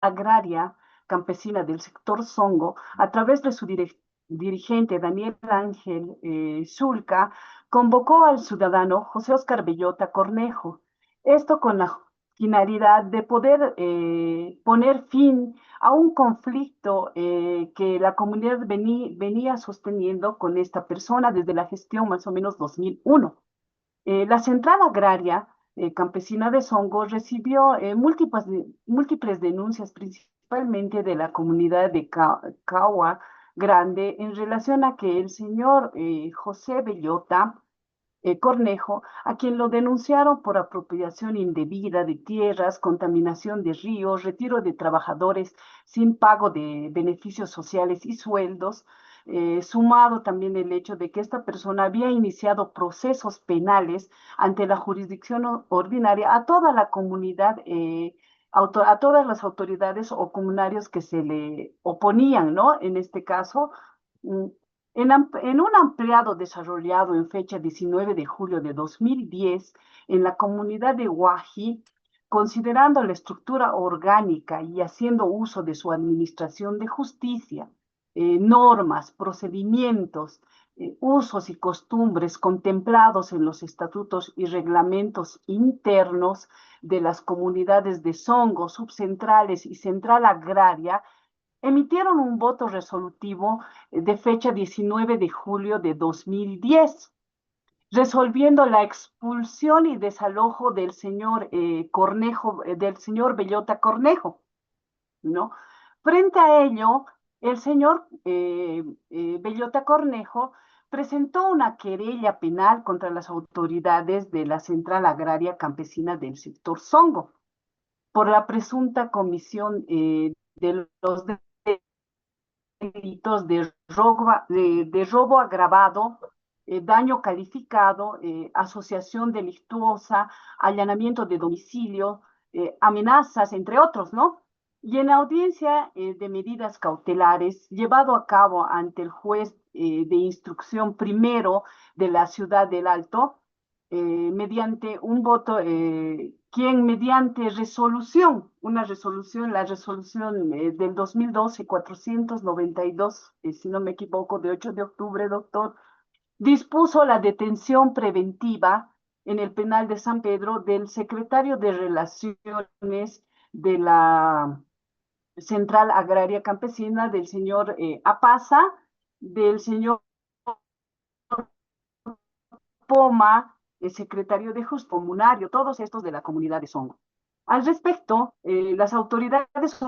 agraria campesina del sector Songo, a través de su dirigente Daniel Ángel Zulca, convocó al ciudadano José Óscar Bellota Cornejo. Esto con la finalidad de poder poner fin a un conflicto que la comunidad venía sosteniendo con esta persona desde la gestión más o menos 2001. La Central Agraria Campesina de Songo recibió múltiples denuncias, principalmente de la comunidad de Cahua Grande, en relación a que el señor José Bellota Cornejo, a quien lo denunciaron por apropiación indebida de tierras, contaminación de ríos, retiro de trabajadores sin pago de beneficios sociales y sueldos, sumado también el hecho de que esta persona había iniciado procesos penales ante la jurisdicción ordinaria a toda la comunidad, a todas las autoridades o comunarios que se le oponían, ¿no? En este caso, mm, en un ampliado desarrollado en fecha 19 de julio de 2010 en la comunidad de Guaji, considerando la estructura orgánica y haciendo uso de su administración de justicia, normas, procedimientos, usos y costumbres contemplados en los estatutos y reglamentos internos de las comunidades de Songo, subcentrales y central agraria, emitieron un voto resolutivo de fecha 19 de julio de 2010, resolviendo la expulsión y desalojo del señor Cornejo, del señor Bellota Cornejo, ¿no? Frente a ello, el señor Bellota Cornejo presentó una querella penal contra las autoridades de la Central Agraria Campesina del sector Songo por la presunta comisión de los delitos de robo agravado, daño calificado, asociación delictuosa, allanamiento de domicilio, amenazas, entre otros, ¿no? Y en audiencia de medidas cautelares llevado a cabo ante el juez de instrucción primero de la ciudad del Alto, mediante un voto, quien mediante resolución, una resolución, la resolución del 2012-492, si no me equivoco, de 8 de octubre, doctor, dispuso la detención preventiva en el penal de San Pedro del secretario de Relaciones de la Central Agraria Campesina, del señor Apaza, del señor Poma, el secretario de Justicia Comunario, todos estos de la comunidad de Songo. Al respecto, las autoridades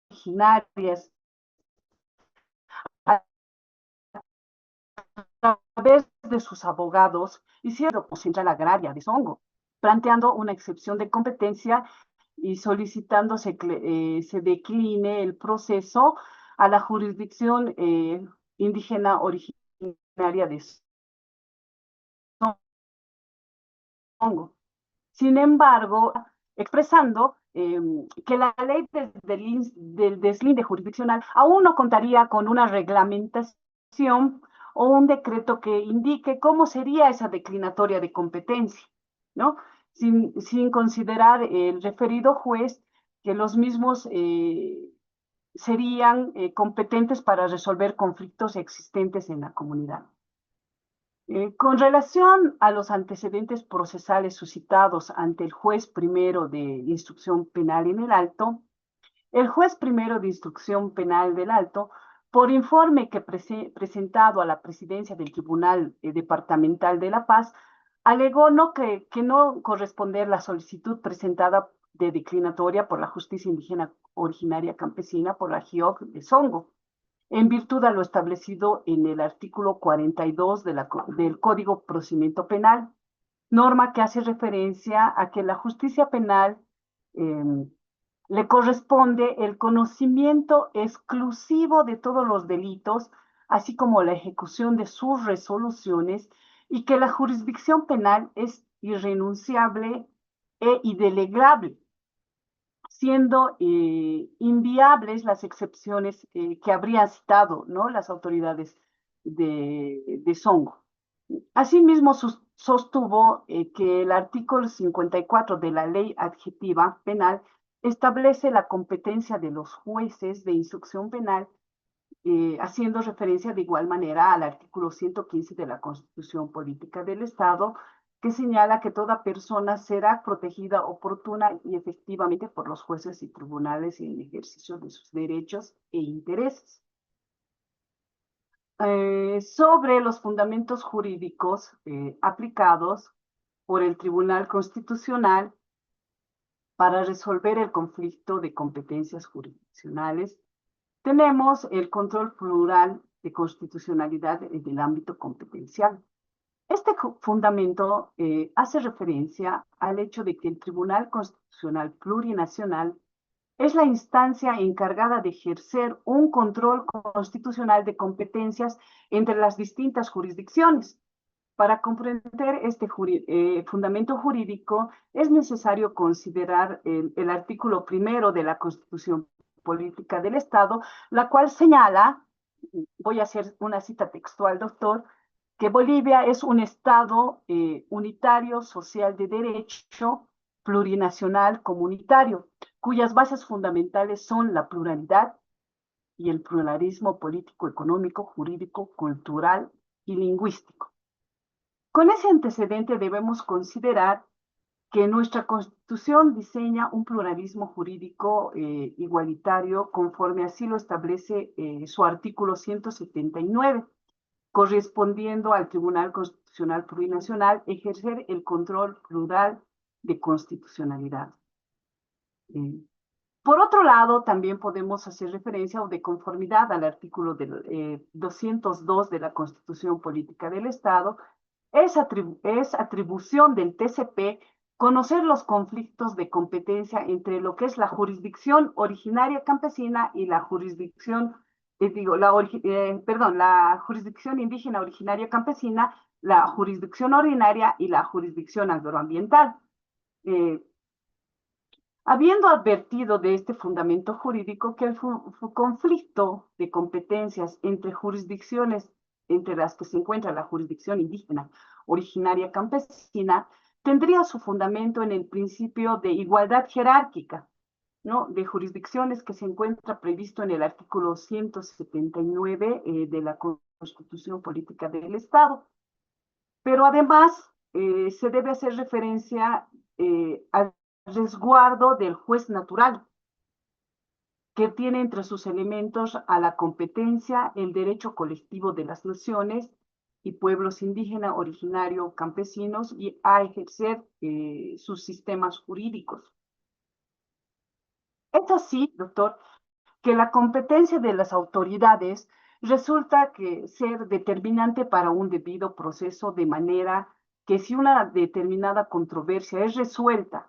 originarias, a través de sus abogados, hicieron Central Agraria de Songo, planteando una excepción de competencia y solicitando se decline el proceso a la jurisdicción indígena originaria de Songo. Sin embargo, expresando que la ley del deslinde jurisdiccional aún no contaría con una reglamentación o un decreto que indique cómo sería esa declinatoria de competencia, ¿no? Sin considerar el referido juez que los mismos serían competentes para resolver conflictos existentes en la comunidad. Con relación a los antecedentes procesales suscitados ante el juez primero de instrucción penal en el Alto, el juez primero de instrucción penal del Alto, por informe que presentado a la presidencia del Tribunal Departamental de La Paz, alegó que no corresponder la solicitud presentada de declinatoria por la justicia indígena originaria campesina por la GIOC de Songo en virtud de lo establecido en el artículo 42 del Código Procedimiento Penal, norma que hace referencia a que la justicia penal eh, le corresponde el conocimiento exclusivo de todos los delitos, así como la ejecución de sus resoluciones, y que la jurisdicción penal es irrenunciable e indelegable, siendo inviables las excepciones que habrían citado, ¿no?, las autoridades de Songo. Asimismo, sostuvo que el artículo 54 de la Ley Adjetiva Penal establece la competencia de los jueces de instrucción penal, haciendo referencia de igual manera al artículo 115 de la Constitución Política del Estado, que señala que toda persona será protegida oportuna y efectivamente por los jueces y tribunales en ejercicio de sus derechos e intereses. Sobre los fundamentos jurídicos aplicados por el Tribunal Constitucional para resolver el conflicto de competencias jurisdiccionales, tenemos el control plural de constitucionalidad en el ámbito competencial. Este fundamento hace referencia al hecho de que el Tribunal Constitucional Plurinacional es la instancia encargada de ejercer un control constitucional de competencias entre las distintas jurisdicciones. Para comprender este fundamento jurídico, es necesario considerar el artículo primero de la Constitución Política del Estado, la cual señala, voy a hacer una cita textual, doctor, que Bolivia es un Estado unitario, social de derecho, plurinacional, comunitario, cuyas bases fundamentales son la pluralidad y el pluralismo político, económico, jurídico, cultural y lingüístico. Con ese antecedente debemos considerar que nuestra Constitución diseña un pluralismo jurídico igualitario conforme así lo establece su artículo 179, correspondiendo al Tribunal Constitucional Plurinacional ejercer el control plural de constitucionalidad. Por otro lado, también podemos hacer referencia o de conformidad al artículo 202 de la Constitución Política del Estado, es atribución del TCP conocer los conflictos de competencia entre lo que es la jurisdicción originaria campesina y la jurisdicción, la jurisdicción indígena originaria campesina, la jurisdicción ordinaria y la jurisdicción agroambiental. Habiendo advertido de este fundamento jurídico que el conflicto de competencias entre jurisdicciones, entre las que se encuentra la jurisdicción indígena originaria campesina, tendría su fundamento en el principio de igualdad jerárquica, ¿no?, de jurisdicciones que se encuentra previsto en el artículo 179 de la Constitución Política del Estado. Pero además se debe hacer referencia al resguardo del juez natural, que tiene entre sus elementos a la competencia, el derecho colectivo de las naciones y pueblos indígenas, originarios, campesinos, y a ejercer sus sistemas jurídicos. Es así, doctor, que la competencia de las autoridades resulta que ser determinante para un debido proceso, de manera que si una determinada controversia es resuelta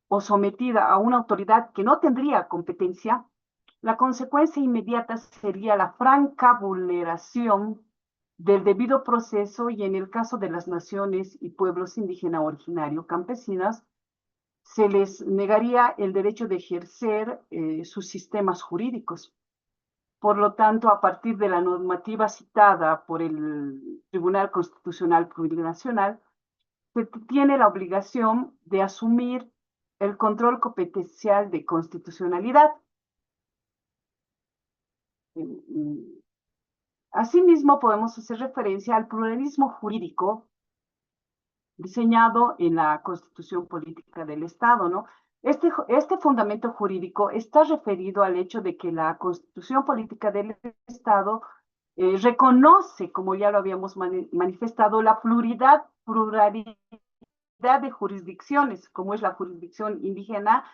o sometida a una autoridad que no tendría competencia, la consecuencia inmediata sería la franca vulneración del debido proceso, y en el caso de las naciones y pueblos indígenas originarios campesinos, se les negaría el derecho de ejercer sus sistemas jurídicos. Por lo tanto, a partir de la normativa citada por el Tribunal Constitucional Plurinacional, se tiene la obligación de asumir el control competencial de constitucionalidad. Asimismo, podemos hacer referencia al pluralismo jurídico diseñado en la Constitución Política del Estado, ¿no? Este fundamento jurídico está referido al hecho de que la Constitución Política del Estado reconoce, como ya lo habíamos manifestado, la pluralidad de jurisdicciones, como es la jurisdicción indígena,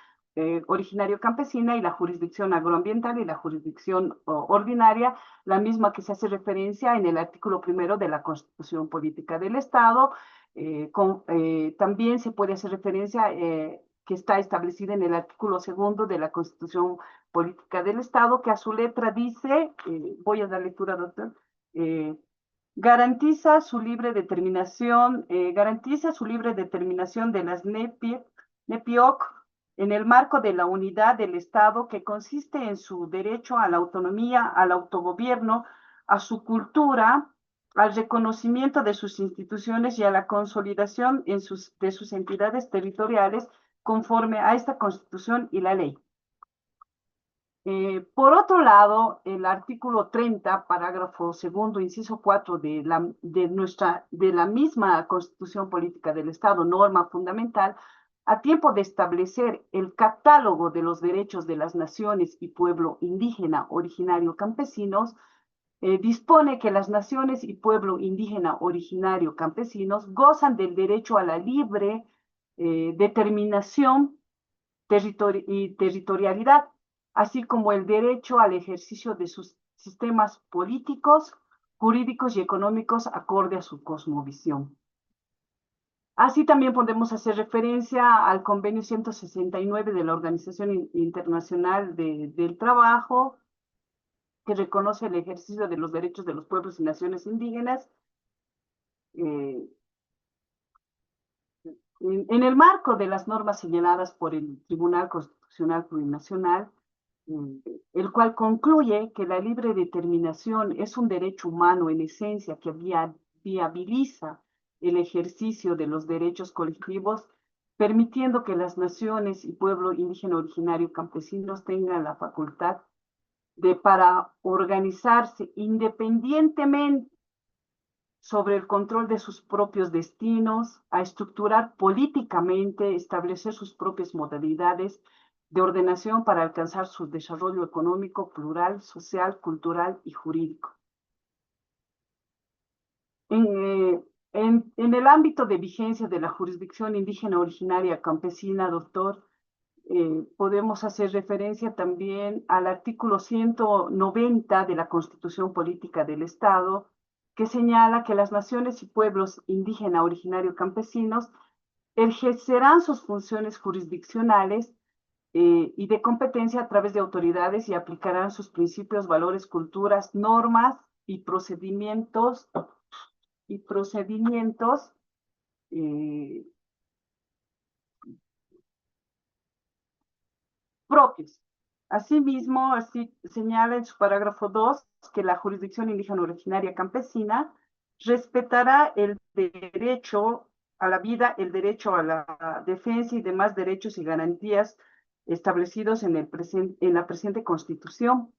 originario campesina, y la jurisdicción agroambiental y la jurisdicción ordinaria, la misma que se hace referencia en el artículo primero de la Constitución Política del Estado. También se puede hacer referencia que está establecida en el artículo segundo de la Constitución Política del Estado, que a su letra dice, voy a dar lectura, doctor, garantiza su libre determinación de las NEPIOC en el marco de la unidad del Estado, que consiste en su derecho a la autonomía, al autogobierno, a su cultura, al reconocimiento de sus instituciones y a la consolidación de sus entidades territoriales conforme a esta Constitución y la ley. Por otro lado, el artículo 30, parágrafo segundo, inciso 4 de la misma Constitución Política del Estado, norma fundamental, a tiempo de establecer el catálogo de los derechos de las naciones y pueblo indígena, originario, campesinos, dispone que las naciones y pueblo indígena, originario, campesinos gozan del derecho a la libre determinación y territorialidad, así como el derecho al ejercicio de sus sistemas políticos, jurídicos y económicos acorde a su cosmovisión. Así también podemos hacer referencia al convenio 169 de la Organización Internacional del Trabajo, que reconoce el ejercicio de los derechos de los pueblos y naciones indígenas. En el marco de las normas señaladas por el Tribunal Constitucional Plurinacional, el cual concluye que la libre determinación es un derecho humano en esencia que viabiliza el ejercicio de los derechos colectivos, permitiendo que las naciones y pueblo indígena originario campesinos tengan la facultad para organizarse independientemente sobre el control de sus propios destinos, a estructurar políticamente, establecer sus propias modalidades de ordenación para alcanzar su desarrollo económico, plural, social, cultural y jurídico. En el ámbito de vigencia de la jurisdicción indígena originaria campesina, doctor, podemos hacer referencia también al artículo 190 de la Constitución Política del Estado, que señala que las naciones y pueblos indígena, originario, campesinos ejercerán sus funciones jurisdiccionales y de competencia a través de autoridades y aplicarán sus principios, valores, culturas, normas y procedimientos eh, propios. Asimismo, así señala en su parágrafo 2 que la jurisdicción indígena originaria campesina respetará el derecho a la vida, el derecho a la defensa y demás derechos y garantías establecidos en la presente Constitución.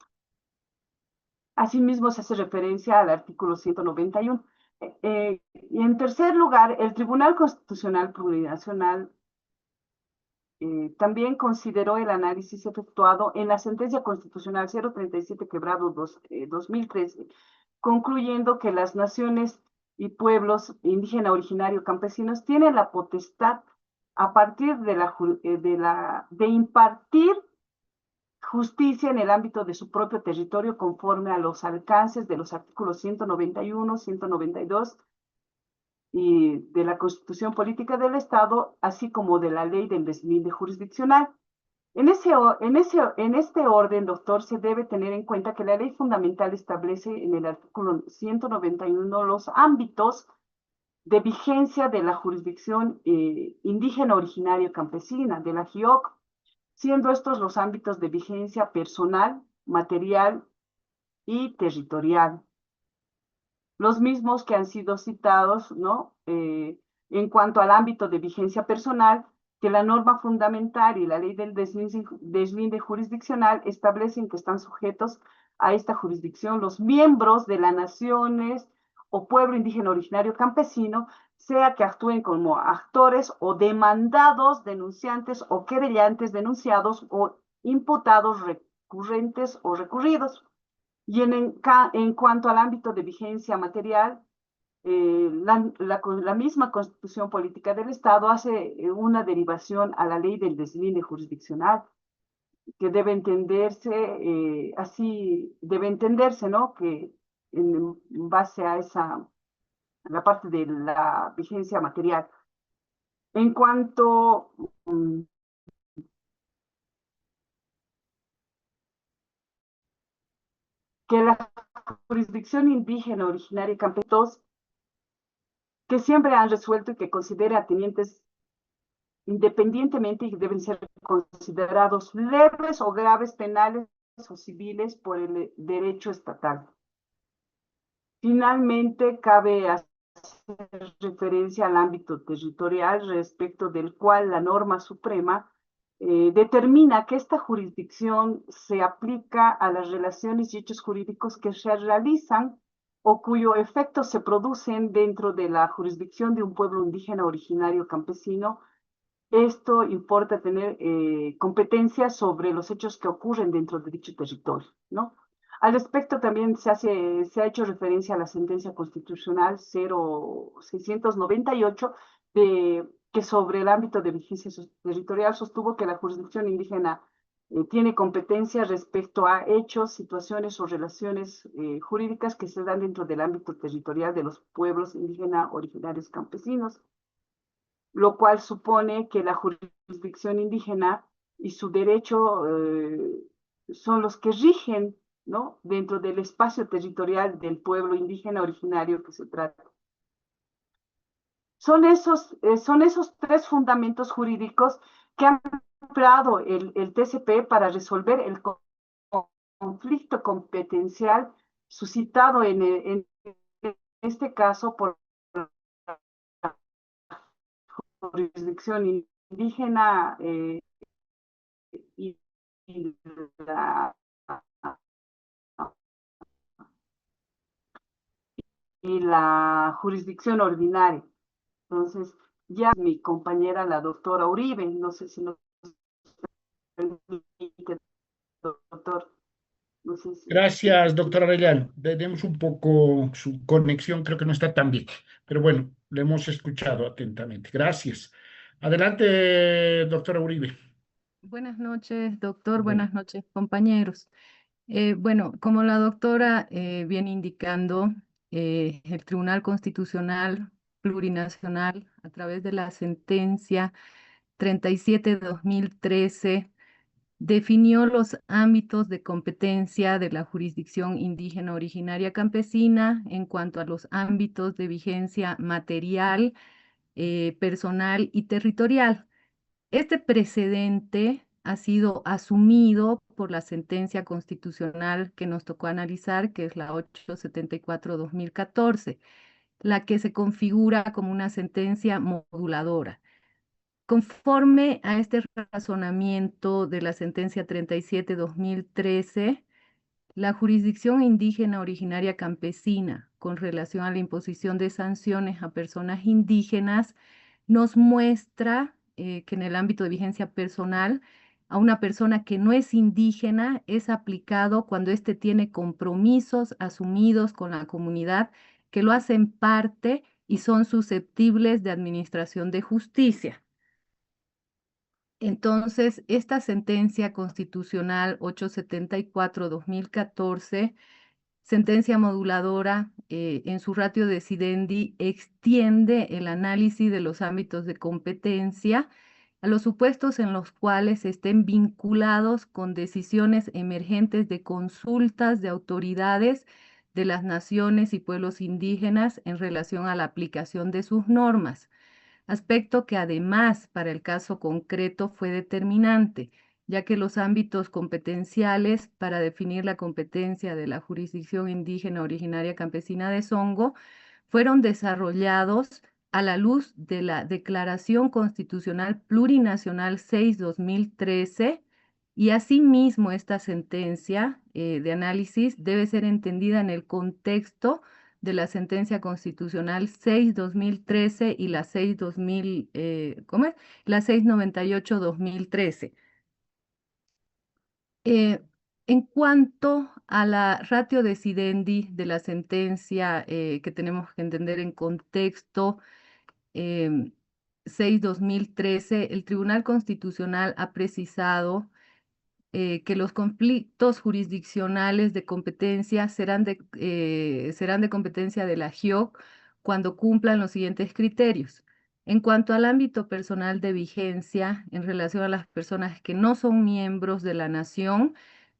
Asimismo, se hace referencia al artículo 191. Y en tercer lugar, el Tribunal Constitucional Plurinacional también consideró el análisis efectuado en la sentencia constitucional 037-2013, concluyendo que las naciones y pueblos indígena, originario, campesinos tienen la potestad a partir de impartir justicia en el ámbito de su propio territorio conforme a los alcances de los artículos 191, 192 y de la Constitución Política del Estado, así como de la Ley del Deslinde Jurisdiccional. En este orden, doctor, se debe tener en cuenta que la ley fundamental establece en el artículo 191 los ámbitos de vigencia de la jurisdicción indígena originaria campesina, de la GIOC, siendo estos los ámbitos de vigencia personal, material y territorial. Los mismos que han sido citados, ¿no? En cuanto al ámbito de vigencia personal, que la norma fundamental y la ley del deslinde jurisdiccional establecen que están sujetos a esta jurisdicción los miembros de las naciones o pueblo indígena originario campesino, sea que actúen como actores o demandados, denunciantes o querellantes denunciados o imputados recurrentes o recurridos. Y en cuanto al ámbito de vigencia material, la misma Constitución Política del Estado hace una derivación a la ley del deslinde jurisdiccional, que debe entenderse, debe entenderse, ¿no? Que en base a la parte de la vigencia material. En cuanto que la jurisdicción indígena originaria y campesinos que siempre han resuelto y que considera atenientes independientemente y deben ser considerados leves o graves penales o civiles por el derecho estatal. Finalmente, cabe hacer referencia al ámbito territorial respecto del cual la norma suprema determina que esta jurisdicción se aplica a las relaciones y hechos jurídicos que se realizan o cuyo efectos se producen dentro de la jurisdicción de un pueblo indígena originario campesino. Esto importa tener competencia sobre los hechos que ocurren dentro de dicho territorio, ¿no? Al respecto también se ha hecho referencia a la sentencia constitucional 0698 que sobre el ámbito de vigencia territorial sostuvo que la jurisdicción indígena tiene competencia respecto a hechos, situaciones o relaciones jurídicas que se dan dentro del ámbito territorial de los pueblos indígenas originarios campesinos, lo cual supone que la jurisdicción indígena y su derecho son los que rigen, ¿no?, dentro del espacio territorial del pueblo indígena originario que se trata. Son esos tres fundamentos jurídicos que han empleado el TCP para resolver el conflicto competencial suscitado en este caso por jurisdicción indígena y, y la, y la jurisdicción ordinaria. Entonces, ya mi compañera, la doctora Uribe, no sé si nos permite, doctor, no sé si... Gracias, doctora Arellano. Tenemos un poco su conexión, creo que no está tan bien, pero bueno, le hemos escuchado atentamente. Gracias. Adelante, doctora Uribe. Buenas noches, doctor. Bueno, Buenas noches, compañeros. Bueno, como la doctora viene indicando, el Tribunal Constitucional Plurinacional, a través de la sentencia 37-2013, definió los ámbitos de competencia de la jurisdicción indígena originaria campesina en cuanto a los ámbitos de vigencia material, personal y territorial. Este precedente ha sido asumido por la sentencia constitucional que nos tocó analizar, que es la 874-2014, la que se configura como una sentencia moduladora. Conforme a este razonamiento de la sentencia 37-2013, la jurisdicción indígena originaria campesina con relación a la imposición de sanciones a personas indígenas nos muestra que en el ámbito de vigencia personal, a una persona que no es indígena es aplicado cuando éste tiene compromisos asumidos con la comunidad que lo hacen parte y son susceptibles de administración de justicia. Entonces, esta sentencia constitucional 874-2014, sentencia moduladora, en su ratio decidendi, extiende el análisis de los ámbitos de competencia a los supuestos en los cuales estén vinculados con decisiones emergentes de consultas de autoridades de las naciones y pueblos indígenas en relación a la aplicación de sus normas, aspecto que además para el caso concreto fue determinante, ya que los ámbitos competenciales para definir la competencia de la jurisdicción indígena originaria campesina de Songo fueron desarrollados a la luz de la Declaración Constitucional Plurinacional 6-2013, y asimismo esta sentencia de análisis debe ser entendida en el contexto de la sentencia constitucional 6-2013 y la 6-2000, ¿cómo es? La 698-2013. En cuanto a la ratio decidendi de la sentencia que tenemos que entender en contexto 6-2013, el Tribunal Constitucional ha precisado que los conflictos jurisdiccionales de competencia serán de competencia de la GIOC cuando cumplan los siguientes criterios. En cuanto al ámbito personal de vigencia en relación a las personas que no son miembros de la nación,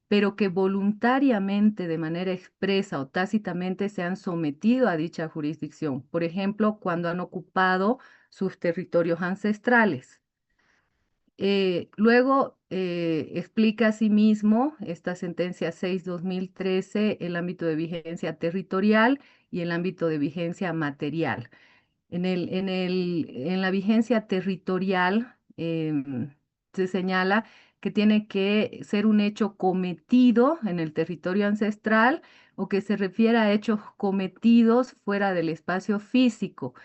pero que voluntariamente, de manera expresa o tácitamente se han sometido a dicha jurisdicción, por ejemplo, cuando han ocupado sus territorios ancestrales. Luego explica asimismo esta sentencia 6/2013 el ámbito de vigencia territorial y el ámbito de vigencia material. En la vigencia territorial se señala que tiene que ser un hecho cometido en el territorio ancestral o que se refiera a hechos cometidos fuera del espacio físico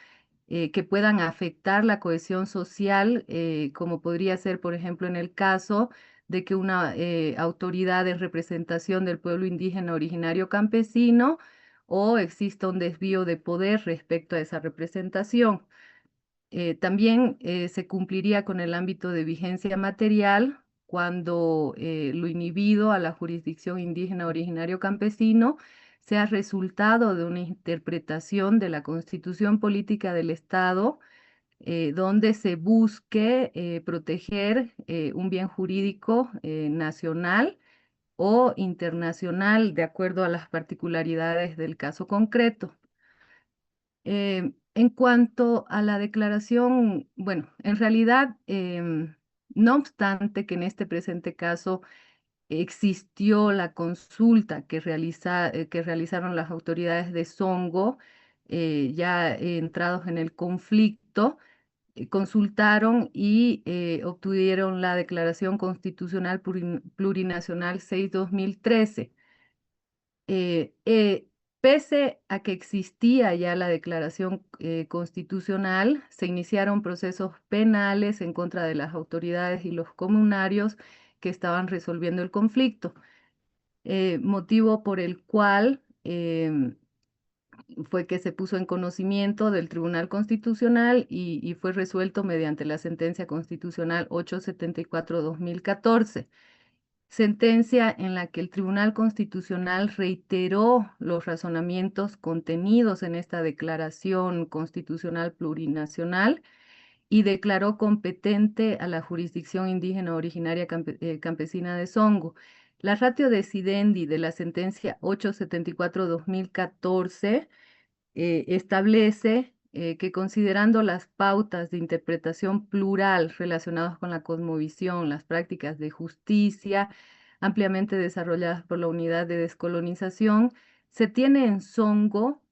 que puedan afectar la cohesión social, como podría ser, por ejemplo, en el caso de que una autoridad en representación del pueblo indígena originario campesino o exista un desvío de poder respecto a esa representación. También se cumpliría con el ámbito de vigencia material cuando lo inhibido a la jurisdicción indígena originario campesino sea resultado de una interpretación de la Constitución Política del Estado, donde se busque proteger un bien jurídico nacional o internacional de acuerdo a las particularidades del caso concreto. En cuanto a la declaración, bueno, en realidad, no obstante que en este presente caso existió la consulta que realizaron las autoridades de Songo, ya entrados en el conflicto, consultaron y obtuvieron la Declaración Constitucional Plurinacional 6/2013. Eh, eh, Pese a que existía ya la declaración constitucional, se iniciaron procesos penales en contra de las autoridades y los comunarios que estaban resolviendo el conflicto, motivo por el cual fue que se puso en conocimiento del Tribunal Constitucional y fue resuelto mediante la sentencia constitucional 874/2014. Sentencia en la que el Tribunal Constitucional reiteró los razonamientos contenidos en esta Declaración Constitucional Plurinacional y declaró competente a la jurisdicción indígena originaria campesina de Songo. La ratio decidendi de la sentencia 874/2014 establece que considerando las pautas de interpretación plural relacionadas con la cosmovisión, las prácticas de justicia ampliamente desarrolladas por la Unidad de Descolonización, se tiene en Songo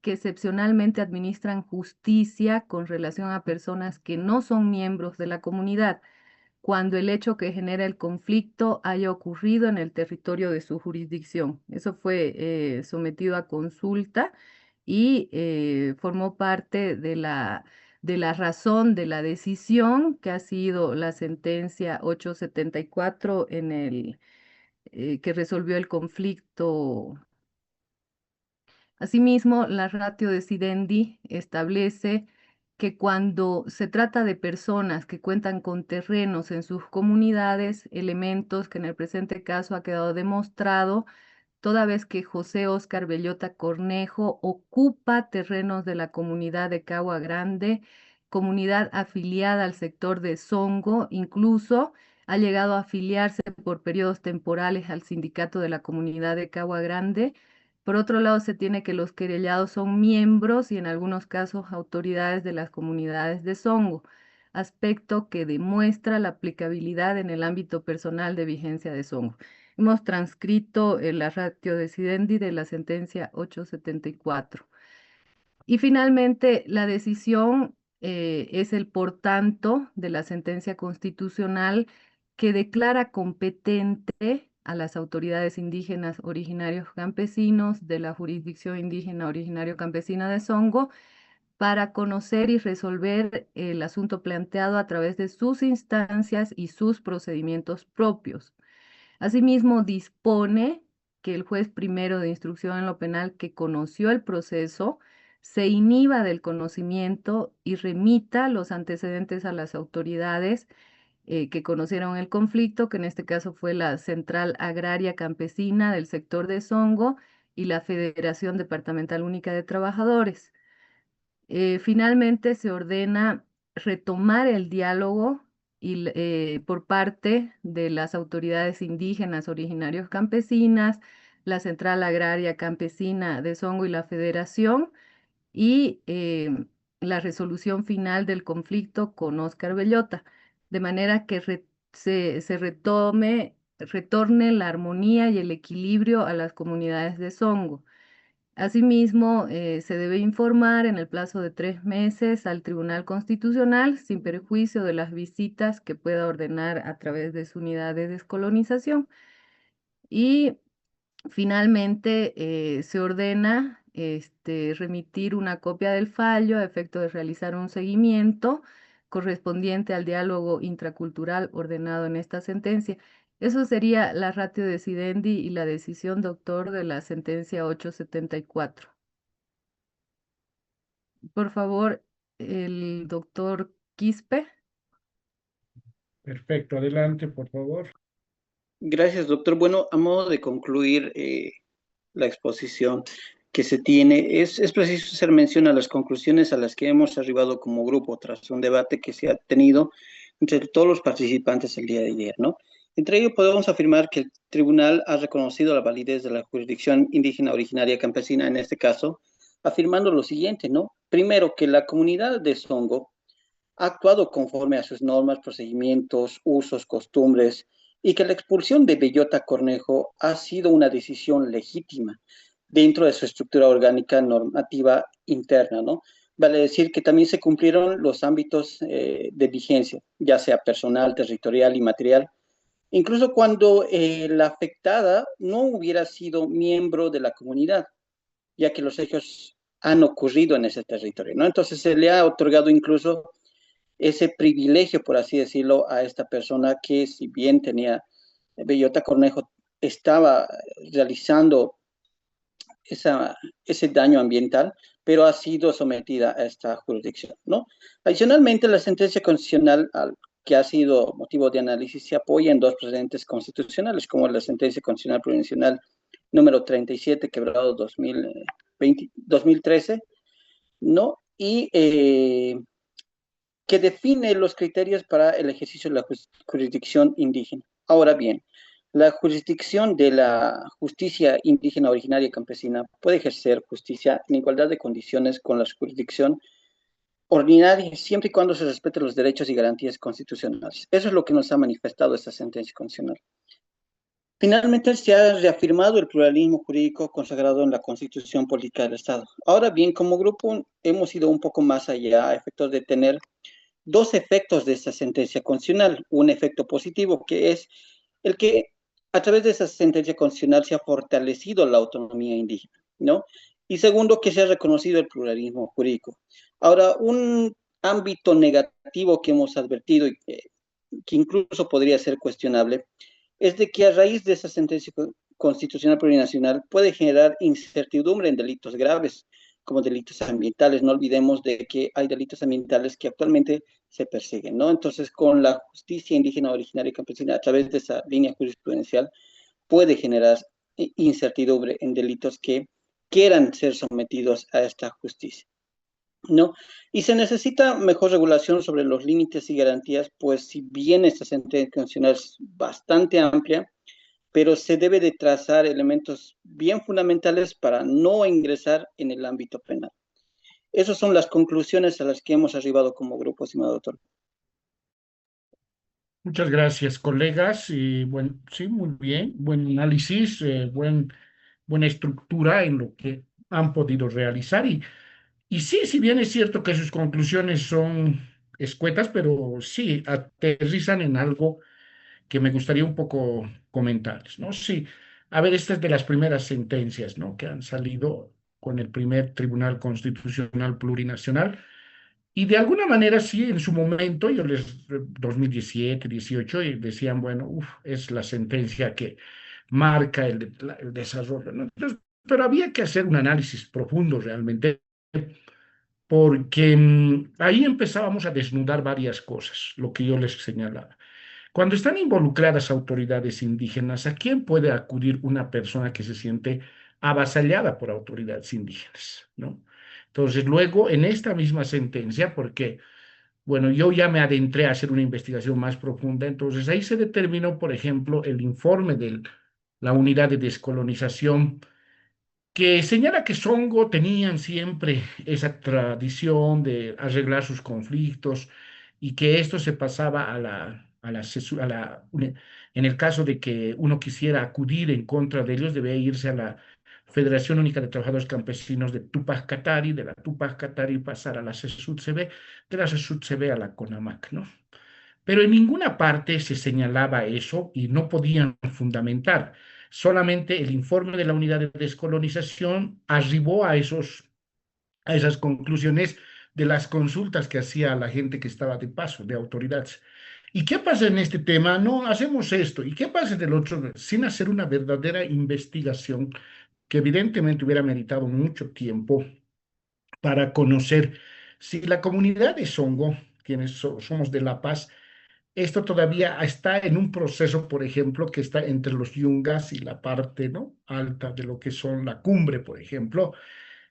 que excepcionalmente administran justicia con relación a personas que no son miembros de la comunidad, cuando el hecho que genera el conflicto haya ocurrido en el territorio de su jurisdicción. Eso fue sometido a consulta y formó parte de la razón de la decisión que ha sido la sentencia 874 que resolvió el conflicto. Asimismo, la ratio decidendi establece que cuando se trata de personas que cuentan con terrenos en sus comunidades, elementos que en el presente caso ha quedado demostrado, toda vez que José Óscar Bellota Cornejo ocupa terrenos de la comunidad de Cagua Grande, comunidad afiliada al sector de Songo, incluso ha llegado a afiliarse por periodos temporales al sindicato de la comunidad de Cagua Grande. Por otro lado, se tiene que los querellados son miembros y en algunos casos autoridades de las comunidades de Songo, aspecto que demuestra la aplicabilidad en el ámbito personal de vigencia de Songo. Hemos transcrito la ratio decidendi de la sentencia 874. Y finalmente, la decisión es el por tanto de la sentencia constitucional que declara competente a las autoridades indígenas originarios campesinos de la jurisdicción indígena originario campesina de Songo para conocer y resolver el asunto planteado a través de sus instancias y sus procedimientos propios. Asimismo, dispone que el juez primero de instrucción en lo penal que conoció el proceso se inhiba del conocimiento y remita los antecedentes a las autoridades que conocieron el conflicto, que en este caso fue la Central Agraria Campesina del sector de Songo y la Federación Departamental Única de Trabajadores. Finalmente se ordena retomar el diálogo por parte de las autoridades indígenas originarios campesinas, la Central Agraria Campesina de Songo y la Federación, y la resolución final del conflicto con Óscar Bellota. de manera que se retorne la armonía y el equilibrio a las comunidades de Songo. Asimismo, se debe informar en el plazo de 3 meses al Tribunal Constitucional, sin perjuicio de las visitas que pueda ordenar a través de su unidad de descolonización. Y finalmente, se ordena remitir una copia del fallo a efecto de realizar un seguimiento correspondiente al diálogo intracultural ordenado en esta sentencia. Eso sería la ratio decidendi y la decisión, doctor, de la sentencia 874. Por favor, el doctor Quispe. Perfecto, adelante, por favor. Gracias, doctor. Bueno, a modo de concluir la exposición que se tiene, es preciso hacer mención a las conclusiones a las que hemos arribado como grupo tras un debate que se ha tenido entre todos los participantes el día de ayer, ¿no? Entre ello podemos afirmar que el tribunal ha reconocido la validez de la jurisdicción indígena originaria campesina en este caso, afirmando lo siguiente, ¿no? Primero, que la comunidad de Songo ha actuado conforme a sus normas, procedimientos, usos, costumbres, y que la expulsión de Bellota Cornejo ha sido una decisión legítima dentro de su estructura orgánica normativa interna, ¿no? Vale decir que también se cumplieron los ámbitos de vigencia, ya sea personal, territorial y material, incluso cuando la afectada no hubiera sido miembro de la comunidad, ya que los hechos han ocurrido en ese territorio, ¿no? Entonces se le ha otorgado incluso ese privilegio, por así decirlo, a esta persona que, si bien tenía Bellota Cornejo, estaba realizando ese daño ambiental, pero ha sido sometida a esta jurisdicción, ¿no? Adicionalmente, la sentencia constitucional que ha sido motivo de análisis se apoya en dos precedentes constitucionales, como la sentencia constitucional provincial número 37, quebrado 2013, ¿no? Y que define los criterios para el ejercicio de la jurisdicción indígena. Ahora bien, la jurisdicción de la justicia indígena originaria campesina puede ejercer justicia en igualdad de condiciones con la jurisdicción ordinaria, siempre y cuando se respeten los derechos y garantías constitucionales. Eso es lo que nos ha manifestado esta sentencia constitucional. Finalmente, se ha reafirmado el pluralismo jurídico consagrado en la Constitución Política del Estado. Ahora bien, como grupo hemos ido un poco más allá a efectos de tener dos efectos de esta sentencia constitucional. Un efecto positivo, que es el que a través de esa sentencia constitucional se ha fortalecido la autonomía indígena, ¿no? Y segundo, que se ha reconocido el pluralismo jurídico. Ahora, un ámbito negativo que hemos advertido y que incluso podría ser cuestionable, es de que a raíz de esa sentencia constitucional plurinacional puede generar incertidumbre en delitos graves, como delitos ambientales. No olvidemos de que hay delitos ambientales que actualmente se persiguen, ¿no? Entonces, con la justicia indígena originaria y campesina, a través de esa línea jurisprudencial, puede generar incertidumbre en delitos que quieran ser sometidos a esta justicia, ¿no? Y se necesita mejor regulación sobre los límites y garantías, pues si bien esta sentencia constitucional es bastante amplia, pero se debe de trazar elementos bien fundamentales para no ingresar en el ámbito penal. Esas son las conclusiones a las que hemos arribado como grupo, estimado doctor. Muchas gracias, colegas. Y bueno, sí, muy bien. Buen análisis, buena estructura en lo que han podido realizar. Y sí, si bien es cierto que sus conclusiones son escuetas, pero sí aterrizan en algo que me gustaría un poco comentarles, ¿no? Sí, a ver, esta es de las primeras sentencias, ¿no? Que han salido con el primer Tribunal Constitucional Plurinacional. Y de alguna manera, sí, en su momento, 2017, 18, y decían, bueno, es la sentencia que marca el desarrollo, ¿no? Entonces, pero había que hacer un análisis profundo realmente, porque ahí empezábamos a desnudar varias cosas, lo que yo les señalaba. Cuando están involucradas autoridades indígenas, ¿a quién puede acudir una persona que se siente avasallada por autoridades indígenas, ¿no? Entonces, luego, en esta misma sentencia, porque, bueno, yo ya me adentré a hacer una investigación más profunda, entonces ahí se determinó, por ejemplo, el informe de la unidad de descolonización, que señala que Songo tenían siempre esa tradición de arreglar sus conflictos y que esto se pasaba en el caso de que uno quisiera acudir en contra de ellos, debía irse a la Federación Única de Trabajadores Campesinos de Tupac Katari, de la Tupac Katari pasar a la CSUD-CB, de la CSUD-CB a la CONAMAC, ¿no? Pero en ninguna parte se señalaba eso y no podían fundamentar. Solamente el informe de la unidad de descolonización arribó a esas conclusiones de las consultas que hacía la gente que estaba de paso, de autoridades. ¿Y qué pasa en este tema? No, hacemos esto. ¿Y qué pasa en el otro? Sin hacer una verdadera investigación que evidentemente hubiera meritado mucho tiempo para conocer si la comunidad de Songo, quienes somos de La Paz, esto todavía está en un proceso, por ejemplo, que está entre los yungas y la parte, ¿no?, alta de lo que son la cumbre, por ejemplo.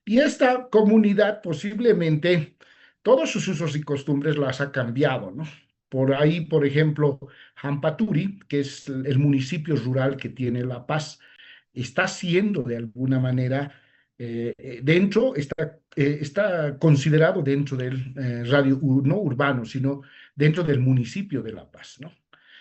Y esta comunidad posiblemente todos sus usos y costumbres las ha cambiado, ¿no? Por ahí, por ejemplo, Hampaturi, que es el municipio rural que tiene La Paz, está siendo de alguna manera está considerado dentro del radio, no urbano, sino dentro del municipio de La Paz, ¿no?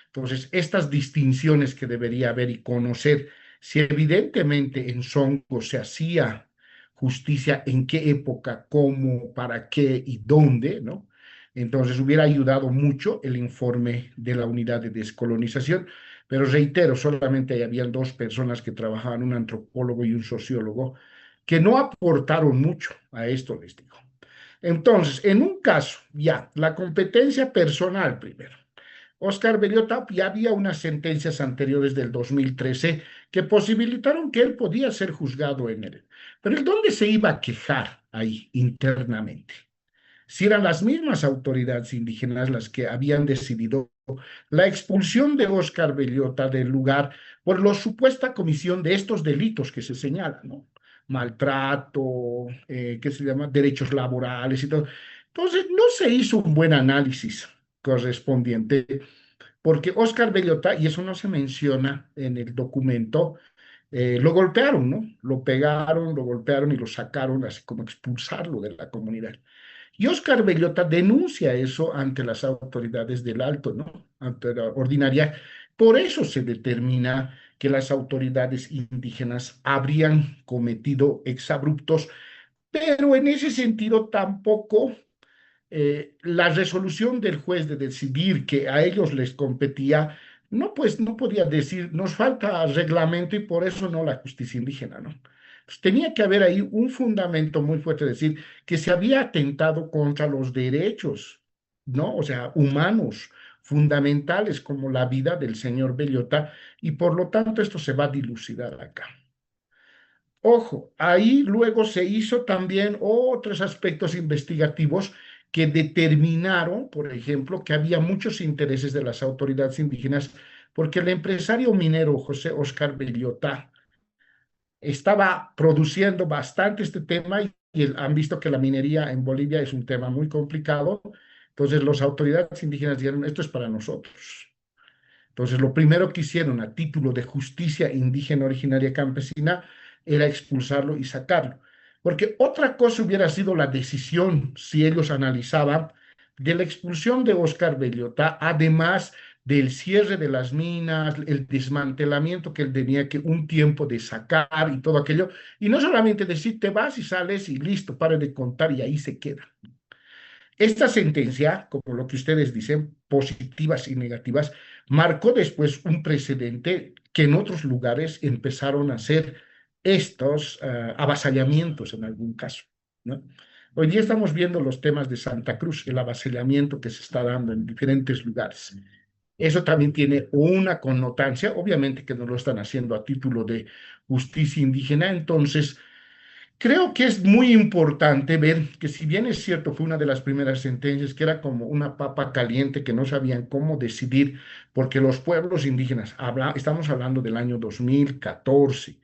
Entonces, estas distinciones que debería haber y conocer, si evidentemente en Songo se hacía justicia, en qué época, cómo, para qué y dónde, ¿no? Entonces hubiera ayudado mucho el informe de la unidad de descolonización, pero reitero, solamente habían dos personas que trabajaban, un antropólogo y un sociólogo, que no aportaron mucho a esto, les digo. Entonces, en un caso, ya, la competencia personal primero. Oscar Bellota ya había unas sentencias anteriores del 2013 que posibilitaron que él podía ser juzgado en él. Pero ¿el dónde se iba a quejar ahí internamente? Si eran las mismas autoridades indígenas las que habían decidido la expulsión de Oscar Bellota del lugar por la supuesta comisión de estos delitos que se señalan, ¿no? Maltrato, ¿qué se llama? Derechos laborales y todo. Entonces, no se hizo un buen análisis correspondiente, porque Oscar Bellota, y eso no se menciona en el documento, lo golpearon, ¿no? Lo pegaron, lo golpearon y lo sacaron, así como expulsarlo de la comunidad. Y Oscar Bellota denuncia eso ante las autoridades del Alto, ¿no? Ante la ordinaria. Por eso se determina que las autoridades indígenas habrían cometido exabruptos, pero en ese sentido tampoco la resolución del juez de decidir que a ellos les competía, no, pues no podía decir, nos falta reglamento y por eso no la justicia indígena, ¿no? Pues tenía que haber ahí un fundamento muy fuerte, decir que se había atentado contra los derechos, ¿no? O sea, humanos, fundamentales como la vida del señor Bellota, y por lo tanto esto se va a dilucidar acá. Ojo, ahí luego se hizo también otros aspectos investigativos que determinaron, por ejemplo, que había muchos intereses de las autoridades indígenas, porque el empresario minero José Oscar Bellota estaba produciendo bastante este tema y han visto que la minería en Bolivia es un tema muy complicado. Entonces, las autoridades indígenas dijeron, esto es para nosotros. Entonces, lo primero que hicieron a título de justicia indígena originaria campesina era expulsarlo y sacarlo. Porque otra cosa hubiera sido la decisión, si ellos analizaban, de la expulsión de Oscar Bellota, además del cierre de las minas, el desmantelamiento que él tenía que un tiempo de sacar y todo aquello, y no solamente decir te vas y sales y listo, pare de contar y ahí se queda. Esta sentencia, como lo que ustedes dicen, positivas y negativas, marcó después un precedente que en otros lugares empezaron a hacer estos avasallamientos en algún caso, ¿no? Hoy día estamos viendo los temas de Santa Cruz, el avasallamiento que se está dando en diferentes lugares. Eso también tiene una connotancia, obviamente que no lo están haciendo a título de justicia indígena, entonces creo que es muy importante ver que si bien es cierto, fue una de las primeras sentencias que era como una papa caliente que no sabían cómo decidir, porque los pueblos indígenas, estamos hablando del año 2014,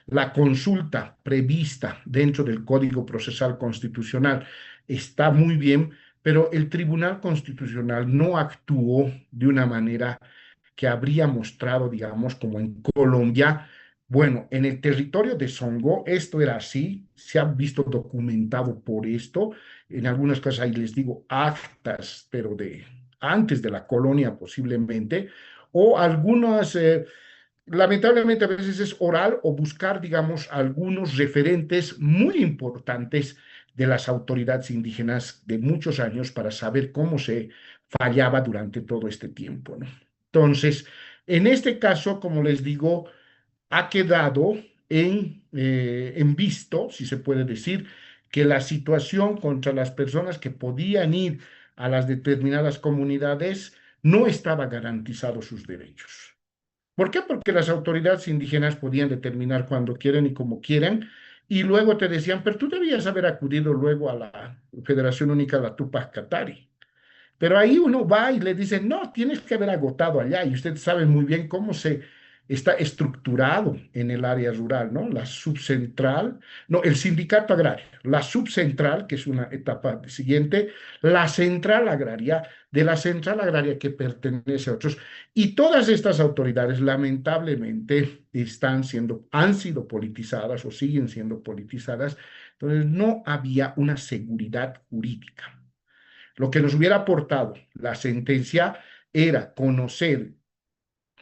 la consulta prevista dentro del Código Procesal Constitucional está muy bien, pero el Tribunal Constitucional no actuó de una manera que habría mostrado, digamos, como en Colombia, Bueno, en el territorio de Songo esto era así, se ha visto documentado por esto, en algunas cosas ahí les digo actas, pero de antes de la colonia posiblemente, o algunas, lamentablemente a veces es oral o buscar, digamos, algunos referentes muy importantes de las autoridades indígenas de muchos años para saber cómo se fallaba durante todo este tiempo, ¿no? Entonces, en este caso, como les digo, ha quedado en visto, si se puede decir, que la situación contra las personas que podían ir a las determinadas comunidades no estaba garantizado sus derechos. ¿Por qué? Porque las autoridades indígenas podían determinar cuando quieren y como quieran, y luego te decían, pero tú debías haber acudido luego a la Federación Única de la Tupac Katari. Pero ahí uno va y le dice, no, tienes que haber agotado allá. Y ustedes saben muy bien cómo se está estructurado en el área rural, ¿no? La subcentral, no, el sindicato agrario, la subcentral, que es una etapa siguiente, la central agraria, de la central agraria que pertenece a otros. Y todas estas autoridades, lamentablemente, han sido politizadas o siguen siendo politizadas. Entonces, no había una seguridad jurídica. Lo que nos hubiera aportado la sentencia era conocer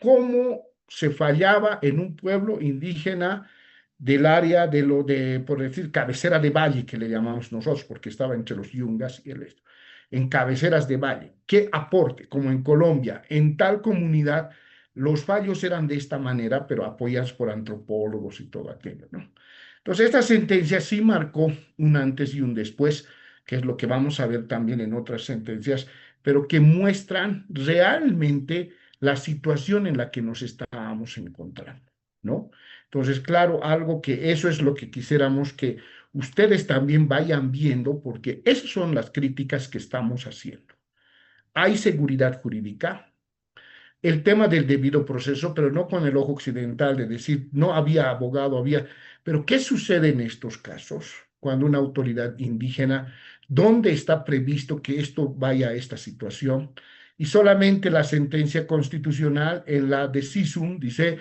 cómo se fallaba en un pueblo indígena del área de lo de, por decir, cabecera de valle, que le llamamos nosotros, porque estaba entre los yungas y el esto, en cabeceras de valle. ¿Qué aporte? Como en Colombia, en tal comunidad, los fallos eran de esta manera, pero apoyados por antropólogos y todo aquello, ¿no? Entonces, esta sentencia sí marcó un antes y un después, que es lo que vamos a ver también en otras sentencias, pero que muestran realmente la situación en la que nos estábamos encontrando, ¿no? Entonces, claro, algo que eso es lo que quisiéramos que ustedes también vayan viendo, porque esas son las críticas que estamos haciendo. Hay seguridad jurídica, el tema del debido proceso, pero no con el ojo occidental de decir, no había abogado, había... Pero ¿qué sucede en estos casos cuando una autoridad indígena, dónde está previsto que esto vaya a esta situación? Y solamente la sentencia constitucional en la de Sisum dice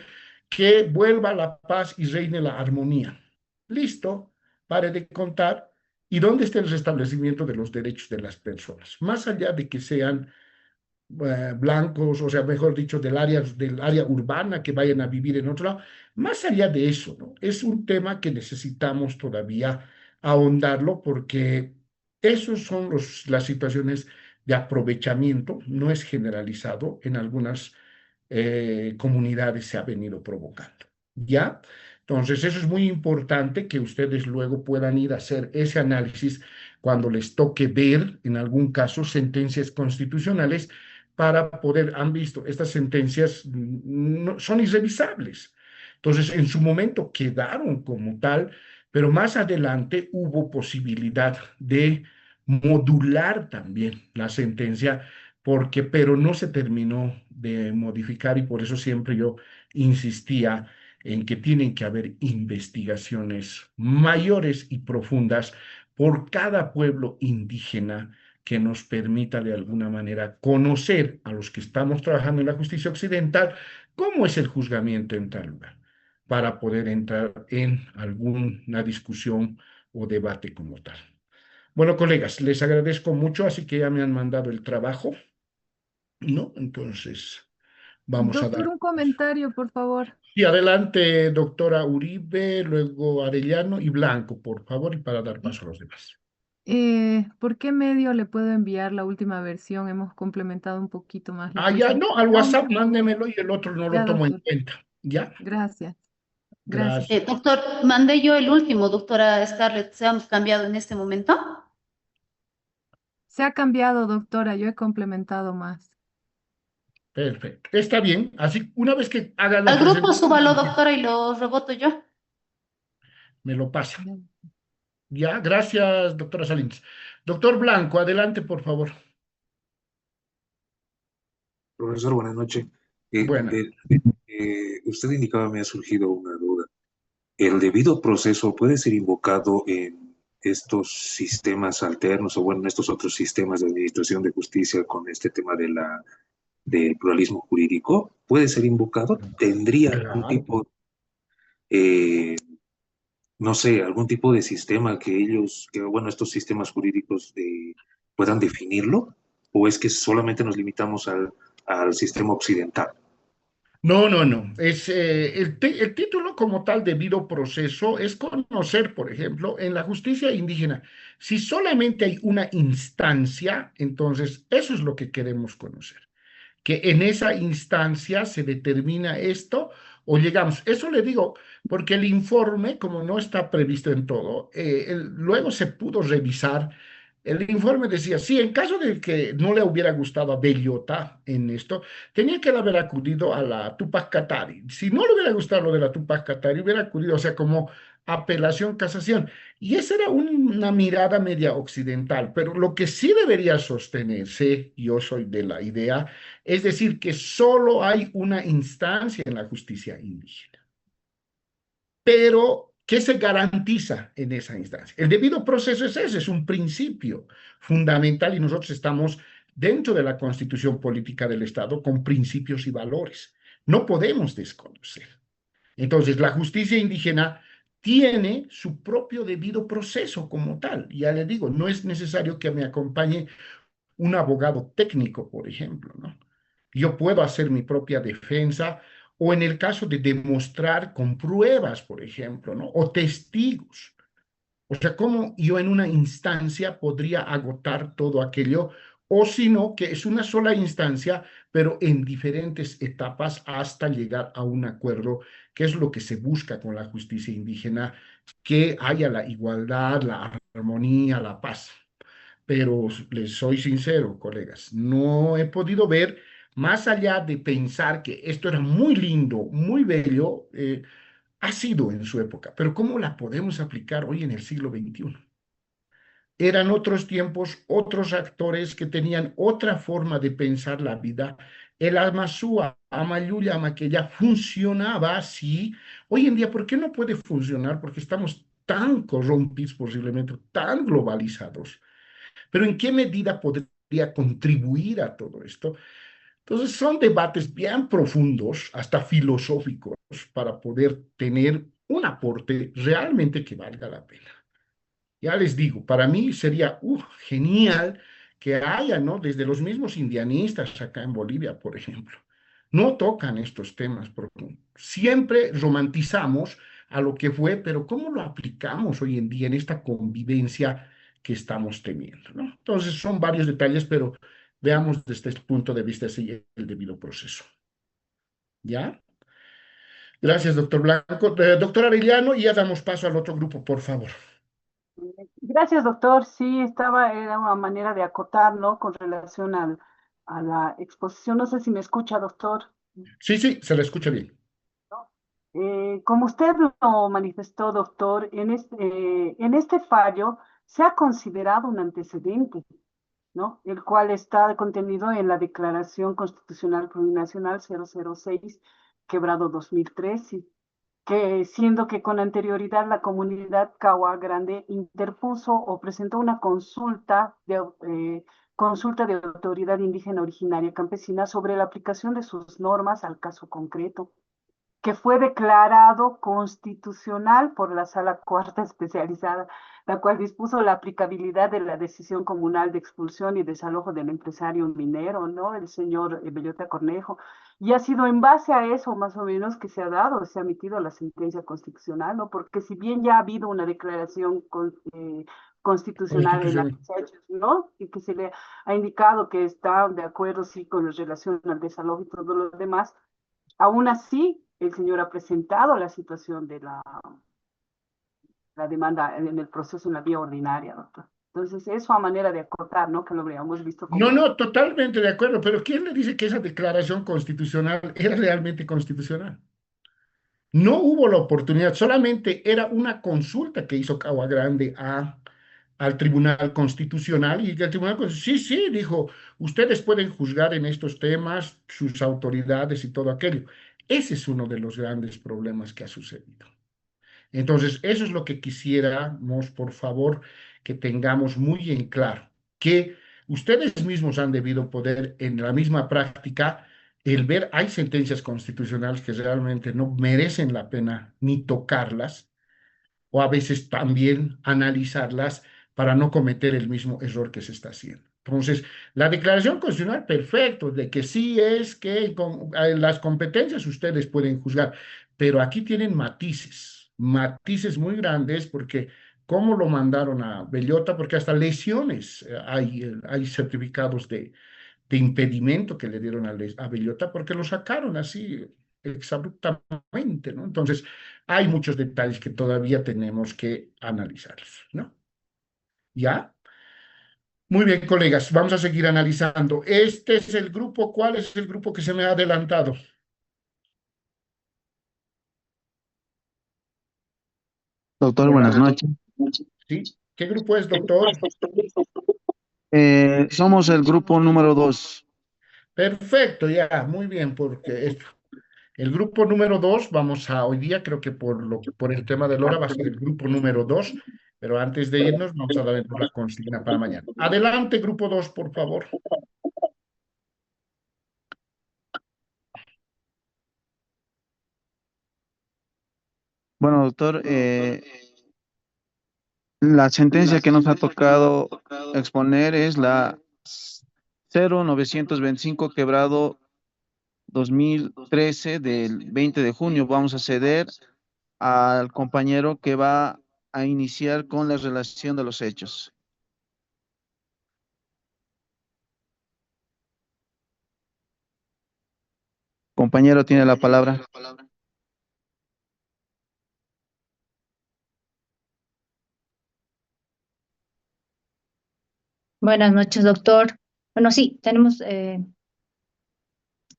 que vuelva la paz y reine la armonía. Listo, pare de contar. ¿Y dónde está el restablecimiento de los derechos de las personas? Más allá de que sean blancos, o sea, mejor dicho, del área urbana que vayan a vivir en otro lado. Más allá de eso, ¿no? Es un tema que necesitamos todavía ahondarlo porque esos son las situaciones de aprovechamiento, no es generalizado, en algunas comunidades se ha venido provocando. ¿Ya? Entonces, eso es muy importante que ustedes luego puedan ir a hacer ese análisis cuando les toque ver, en algún caso, sentencias constitucionales para poder, han visto, estas sentencias no, son irrevisables. Entonces, en su momento quedaron como tal, pero más adelante hubo posibilidad de modular también la sentencia, porque, pero no se terminó de modificar y por eso siempre yo insistía en que tienen que haber investigaciones mayores y profundas por cada pueblo indígena que nos permita de alguna manera conocer a los que estamos trabajando en la justicia occidental cómo es el juzgamiento en tal lugar, para poder entrar en alguna discusión o debate como tal. Bueno, colegas, les agradezco mucho, así que ya me han mandado el trabajo, ¿no? Entonces, vamos a Doctor, dar. un comentario, por favor. Y adelante, doctora Uribe, luego Arellano y Blanco, por favor, y para dar paso a los demás. ¿Por qué medio le puedo enviar la última versión? Hemos complementado un poquito más la Ya no, al presentación. WhatsApp mándemelo y el otro no lo Ya, tomo en doctor. cuenta. ¿Ya? Gracias. Gracias. Gracias. Doctor, mandé yo el último, doctora Scarlett, ¿se han cambiado en este momento? Se ha cambiado, doctora. Yo he complementado más. Perfecto. Está bien. Así, una vez que haga la Al grupo súbalo, presentación, doctora, y lo reboto yo. me lo pasa. Ya. Ya, gracias, doctora Salinas. Doctor Blanco, adelante, por favor. Profesor, buenas noches. Bueno, Usted indicaba, me ha surgido una duda. ¿El debido proceso puede ser invocado en estos sistemas alternos o bueno, en estos otros sistemas de administración de justicia con este tema del pluralismo jurídico? ¿Puede ser invocado? ¿Tendría algún claro. tipo? eh, no sé, algún tipo de sistema que ellos, que bueno, estos sistemas jurídicos puedan definirlo? ¿O es que solamente nos limitamos al sistema occidental? No, no, no. El título como tal, debido proceso, es conocer, por ejemplo, en la justicia indígena, si solamente hay una instancia, entonces eso es lo que queremos conocer. Que en esa instancia se determina esto o llegamos. Eso le digo, porque el informe, como no está previsto en todo, luego se pudo revisar. El informe decía, sí, en caso de que no le hubiera gustado a Bellota en esto, tenía que haber acudido a la Tupac Katari. Si no le hubiera gustado lo de la Tupac Katari, hubiera acudido, o sea, como apelación, casación. Y esa era una mirada media occidental, pero lo que sí debería sostenerse, yo soy de la idea, es decir, que solo hay una instancia en la justicia indígena. Pero, ¿qué se garantiza en esa instancia? El debido proceso es ese, es un principio fundamental y nosotros estamos dentro de la constitución política del Estado con principios y valores. No podemos desconocer. Entonces, la justicia indígena tiene su propio debido proceso como tal. Ya le digo, no es necesario que me acompañe un abogado técnico, por ejemplo, ¿no? Yo puedo hacer mi propia defensa o en el caso de demostrar con pruebas, por ejemplo, ¿no? O testigos. O sea, ¿cómo yo en una instancia podría agotar todo aquello? O si no, que es una sola instancia, pero en diferentes etapas hasta llegar a un acuerdo, que es lo que se busca con la justicia indígena, que haya la igualdad, la armonía, la paz. Pero les soy sincero, colegas, no he podido ver más allá de pensar que esto era muy lindo, muy bello, ha sido en su época, pero ¿cómo la podemos aplicar hoy en el siglo XXI? Eran otros tiempos, otros actores que tenían otra forma de pensar la vida. El Amazúa, Amayuya, Amaqueya funcionaba así. Hoy en día, ¿por qué no puede funcionar? Porque estamos tan corrompidos posiblemente, tan globalizados. Pero ¿en qué medida podría contribuir a todo esto? Entonces son debates bien profundos, hasta filosóficos, para poder tener un aporte realmente que valga la pena. Ya les digo, para mí sería genial que haya, ¿no? Desde los mismos indianistas acá en Bolivia, por ejemplo, no tocan estos temas profundos. Siempre romantizamos a lo que fue, pero ¿cómo lo aplicamos hoy en día en esta convivencia que estamos teniendo, ¿no? Entonces son varios detalles, pero veamos desde este punto de vista así el debido proceso. ¿Ya? Gracias, doctor Blanco. Doctor Arellano, y ya damos paso al otro grupo, por favor. Gracias, doctor. Sí, era una manera de acotar, ¿no? Con relación a la exposición. No sé si me escucha, doctor. Sí, sí, se le escucha bien. Como usted lo manifestó, doctor, en este fallo se ha considerado un antecedente, ¿no? El cual está contenido en la Declaración Constitucional Plurinacional 006, quebrado 2013, que siendo que con anterioridad la comunidad Cahua Grande interpuso o presentó una consulta de autoridad indígena originaria campesina sobre la aplicación de sus normas al caso concreto, que fue declarado constitucional por la Sala Cuarta Especializada, la cual dispuso la aplicabilidad de la decisión comunal de expulsión y desalojo del empresario minero, ¿no? El señor Bellota Cornejo. Y ha sido en base a eso, más o menos, que se ha emitido la sentencia constitucional, ¿no? Porque si bien ya ha habido una declaración constitucional en la Constitucional. fecha, ¿no? Y que se le ha indicado que está de acuerdo, sí, con relación al desalojo y todo lo demás. Aún así, el señor ha presentado la situación de la demanda en el proceso en la vía ordinaria, doctor. Entonces, eso a manera de acotar, ¿no? Que lo habríamos visto No, como... no, totalmente de acuerdo, pero ¿quién le dice que esa declaración constitucional era realmente constitucional? No hubo la oportunidad, solamente era una consulta que hizo Cagua Grande al Tribunal Constitucional y el Tribunal Constitucional, sí, sí, dijo, ustedes pueden juzgar en estos temas, sus autoridades y todo aquello. Ese es uno de los grandes problemas que ha sucedido. Entonces, eso es lo que quisiéramos, por favor, que tengamos muy en claro, que ustedes mismos han debido poder en la misma práctica el ver, hay sentencias constitucionales que realmente no merecen la pena ni tocarlas, o a veces también analizarlas para no cometer el mismo error que se está haciendo. Entonces, la declaración constitucional, perfecto, de que sí es que con las competencias ustedes pueden juzgar, pero aquí tienen matices, matices muy grandes, porque cómo lo mandaron a Bellota, porque hasta lesiones hay certificados de impedimento que le dieron a Bellota, porque lo sacaron así exabruptamente, ¿no? Entonces, hay muchos detalles que todavía tenemos que analizarlos, ¿no? ¿Ya? Muy bien, colegas, vamos a seguir analizando. Este es el grupo, ¿cuál es el grupo que se me ha adelantado? Doctor, Hola, buenas noches. ¿sí? ¿Qué grupo es, doctor? Somos el grupo número 2. Perfecto, ya, muy bien, porque el grupo número 2, vamos a hoy día, creo que por el tema del hora va a ser el grupo número 2, pero antes de irnos vamos a dar la consigna para mañana. Adelante, grupo 2, por favor. Bueno, doctor, la sentencia que nos ha tocado exponer es la 0925 quebrado 2013 del 20 de junio. Vamos a ceder al compañero que va a iniciar con la relación de los hechos. Compañero, tiene la palabra. Buenas noches, doctor. Bueno, sí, tenemos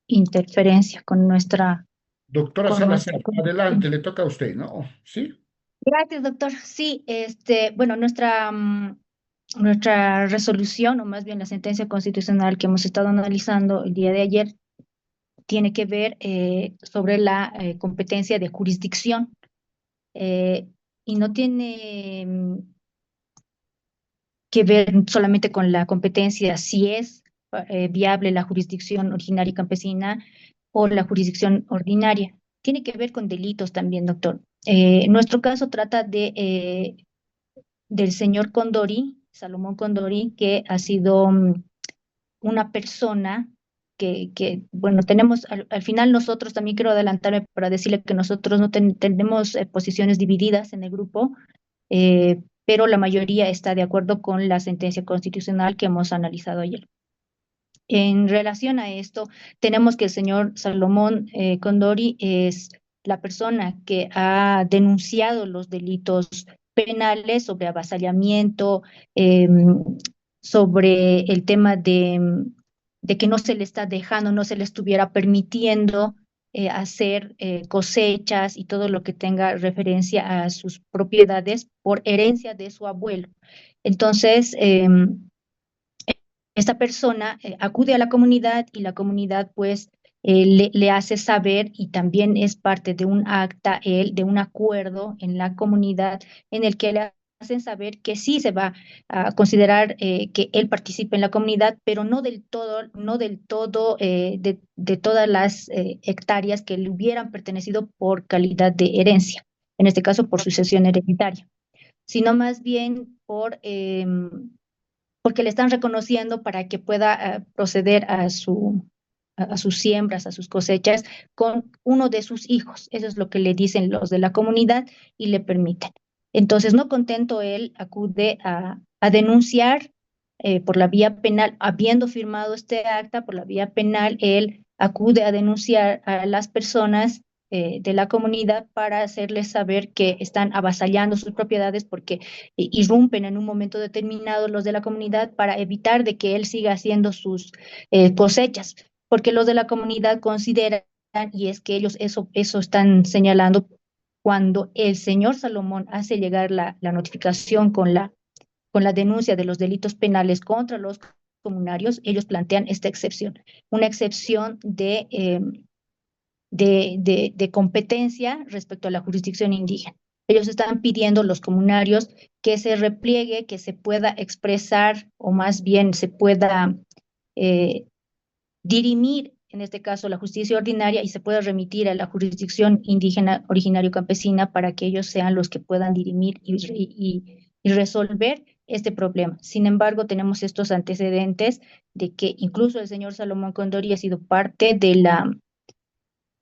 interferencia con nuestra, Doctora con nuestra. Salazar, adelante, le toca a usted, ¿no? ¿Sí? Gracias, doctor. Sí, bueno, nuestra resolución, o más bien la sentencia constitucional que hemos estado analizando el día de ayer, tiene que ver sobre la competencia de jurisdicción eh, y no tiene que ver solamente con la competencia, si es viable la jurisdicción originaria y campesina o la jurisdicción ordinaria. Tiene que ver con delitos también, doctor. Nuestro caso trata del señor Condori, Salomón Condori, que ha sido una persona bueno, tenemos, al final nosotros, también quiero adelantarme para decirle que nosotros no tenemos posiciones divididas en el grupo, pero la mayoría está de acuerdo con la sentencia constitucional que hemos analizado ayer. En relación a esto, tenemos que el señor Salomón Condori es la persona que ha denunciado los delitos penales sobre avasallamiento, sobre el tema de que no se le está dejando, no se le estuviera permitiendo hacer cosechas y todo lo que tenga referencia a sus propiedades por herencia de su abuelo. Entonces, esta persona acude a la comunidad y la comunidad pues le hace saber, y también es parte de un acta, de un acuerdo en la comunidad en el que le hacen saber que sí se va a considerar que él participe en la comunidad, pero no del todo, de todas las hectáreas que le hubieran pertenecido por calidad de herencia, en este caso por sucesión hereditaria, sino más bien porque le están reconociendo para que pueda proceder a sus siembras, a sus cosechas, con uno de sus hijos. Eso es lo que le dicen los de la comunidad y le permiten. Entonces, no contento, él acude a denunciar por la vía penal, habiendo firmado este acta por la vía penal, él acude a denunciar a las personas de la comunidad para hacerles saber que están avasallando sus propiedades, porque irrumpen en un momento determinado los de la comunidad para evitar de que él siga haciendo sus cosechas, porque los de la comunidad consideran, y es que ellos eso están señalando, cuando el señor Salomón hace llegar la notificación con la denuncia de los delitos penales contra los comunarios, ellos plantean esta excepción, una excepción de competencia respecto a la jurisdicción indígena. Ellos están pidiendo, los comunarios, que se repliegue, que se pueda expresar, o más bien se pueda dirimir en este caso la justicia ordinaria, y se puede remitir a la jurisdicción indígena originario campesina para que ellos sean los que puedan dirimir y resolver este problema. Sin embargo, tenemos estos antecedentes de que incluso el señor Salomón Condori ha sido parte de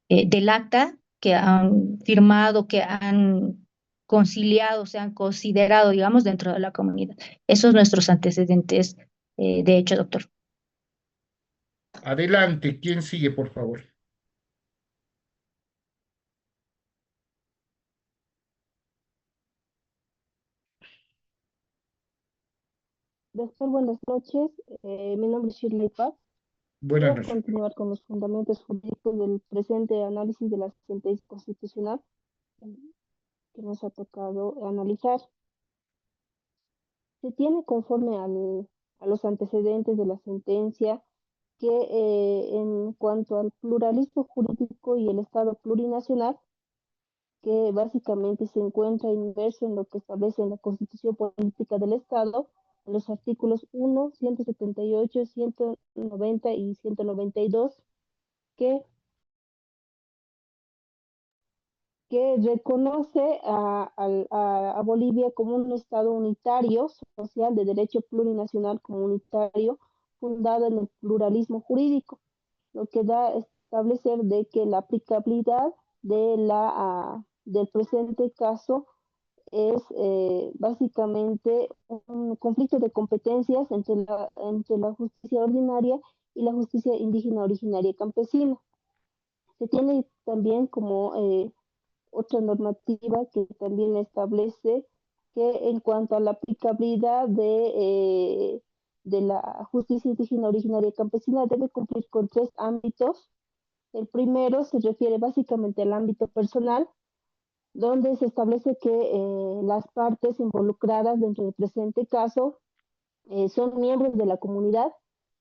del acta que han firmado, que han conciliado, se han considerado, digamos, dentro de la comunidad. Esos son nuestros antecedentes, de hecho, doctor. Adelante, ¿quién sigue, por favor? Doctor, buenas noches. Mi nombre es Shirley Paz. Voy Buenas a noches. continuar con los fundamentos jurídicos del presente análisis de la sentencia constitucional que nos ha tocado analizar. Se tiene conforme a los antecedentes de la sentencia que en cuanto al pluralismo jurídico y el Estado plurinacional, que básicamente se encuentra inmerso en lo que establece la Constitución Política del Estado, en los artículos 1, 178, 190 y 192, que, que reconoce a Bolivia como un Estado unitario, social, de derecho plurinacional comunitario, fundado en el pluralismo jurídico, lo que da a establecer de que la aplicabilidad del presente caso es básicamente un conflicto de competencias entre la justicia ordinaria y la justicia indígena originaria campesina. Se tiene también como otra normativa que también establece que en cuanto a la aplicabilidad de la justicia indígena originaria campesina debe cumplir con 3 ámbitos. El primero se refiere básicamente al ámbito personal, donde se establece que las partes involucradas dentro del presente caso son miembros de la comunidad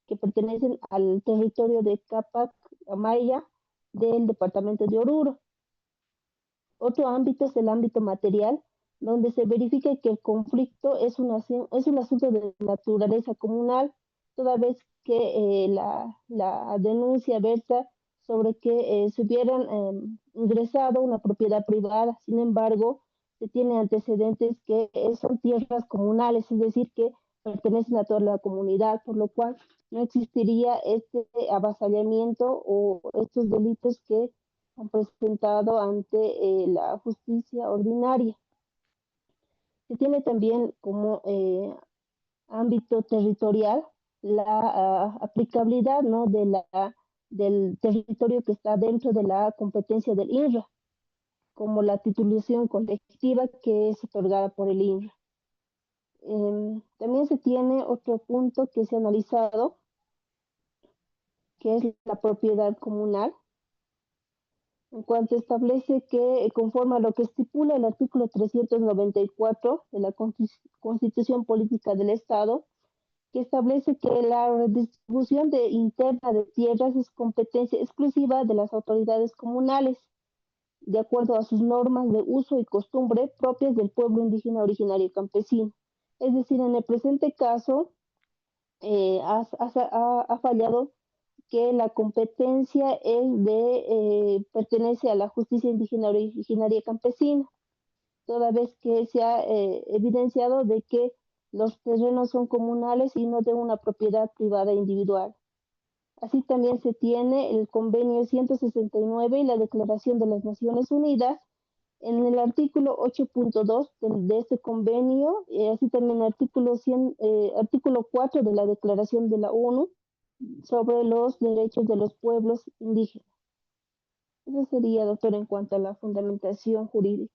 que pertenecen al territorio de Capac Amaya del departamento de Oruro. Otro ámbito es el ámbito material, donde se verifica que el conflicto es un asunto de naturaleza comunal, toda vez que la denuncia versa sobre que se hubieran ingresado una propiedad privada. Sin embargo, se tiene antecedentes que son tierras comunales, es decir, que pertenecen a toda la comunidad, por lo cual no existiría este avasallamiento o estos delitos que han presentado ante la justicia ordinaria. Se tiene también como ámbito territorial la aplicabilidad, ¿no?, del territorio que está dentro de la competencia del INRA, como la titulación colectiva que es otorgada por el INRA. También se tiene otro punto que se ha analizado, que es la propiedad comunal, en cuanto establece que, conforme a lo que estipula el artículo 394 de la Constitución Política del Estado, que establece que la redistribución interna de tierras es competencia exclusiva de las autoridades comunales, de acuerdo a sus normas de uso y costumbre propias del pueblo indígena originario campesino. Es decir, en el presente caso, ha fallado que la competencia pertenece a la justicia indígena originaria campesina, toda vez que se ha evidenciado de que los terrenos son comunales y no de una propiedad privada individual. Así también se tiene el convenio 169 y la Declaración de las Naciones Unidas. En el artículo 8.2 de este convenio, así también el artículo 4 de la Declaración de la ONU sobre los derechos de los pueblos indígenas. Eso sería, doctor, en cuanto a la fundamentación jurídica.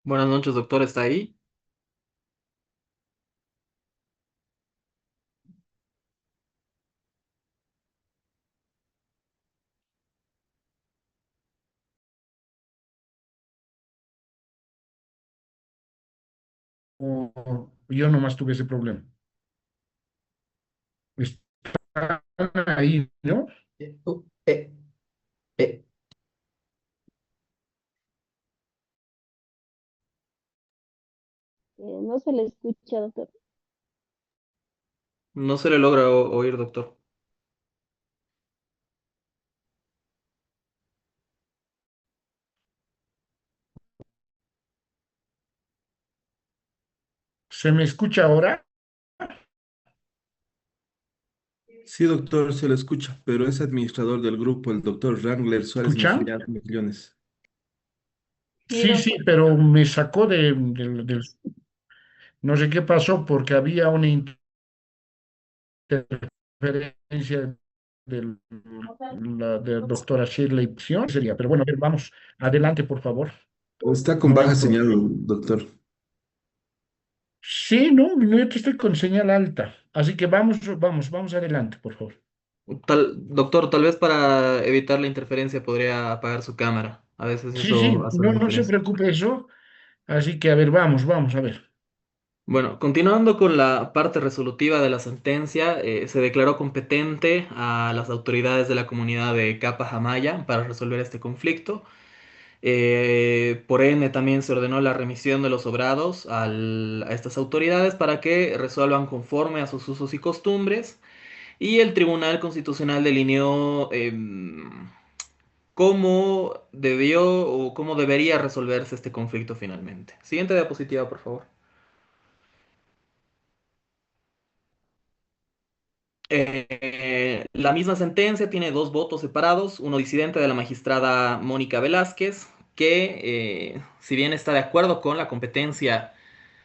Buenas noches, doctor, ¿está ahí? O yo nomás tuve ese problema. Están ahí, ¿no? Eh, eh, eh, No se le escucha, doctor. No se le logra oír, doctor. ¿Se me escucha ahora? Sí, doctor, se le escucha, pero es administrador del grupo, el doctor Wrangler Suárez ¿Escuchan? Mejillones. Sí, Sí, sí, doctor. pero me sacó no sé qué pasó porque había una interferencia del, de la doctora Shirley Sion, sería, pero bueno, a ver, vamos adelante, por favor. ¿O está con No hay baja problema. señal, doctor? Sí, no, no, yo estoy con señal alta, así que vamos adelante, por favor. Doctor, tal vez para evitar la interferencia podría apagar su cámara. A veces Sí, eso sí, hace la no, no se diferencia. preocupe eso, así que a ver, vamos a ver. Bueno, continuando con la parte resolutiva de la sentencia, se declaró competente a las autoridades de la comunidad de Capa Jamaya para resolver este conflicto. Por ende, también se ordenó la remisión de los sobrados a estas autoridades para que resuelvan conforme a sus usos y costumbres. Y el Tribunal Constitucional delineó cómo debió o cómo debería resolverse este conflicto finalmente. Siguiente diapositiva, por favor. La misma sentencia tiene dos votos separados, uno disidente de la magistrada Mónica Velázquez, que si bien está de acuerdo con la competencia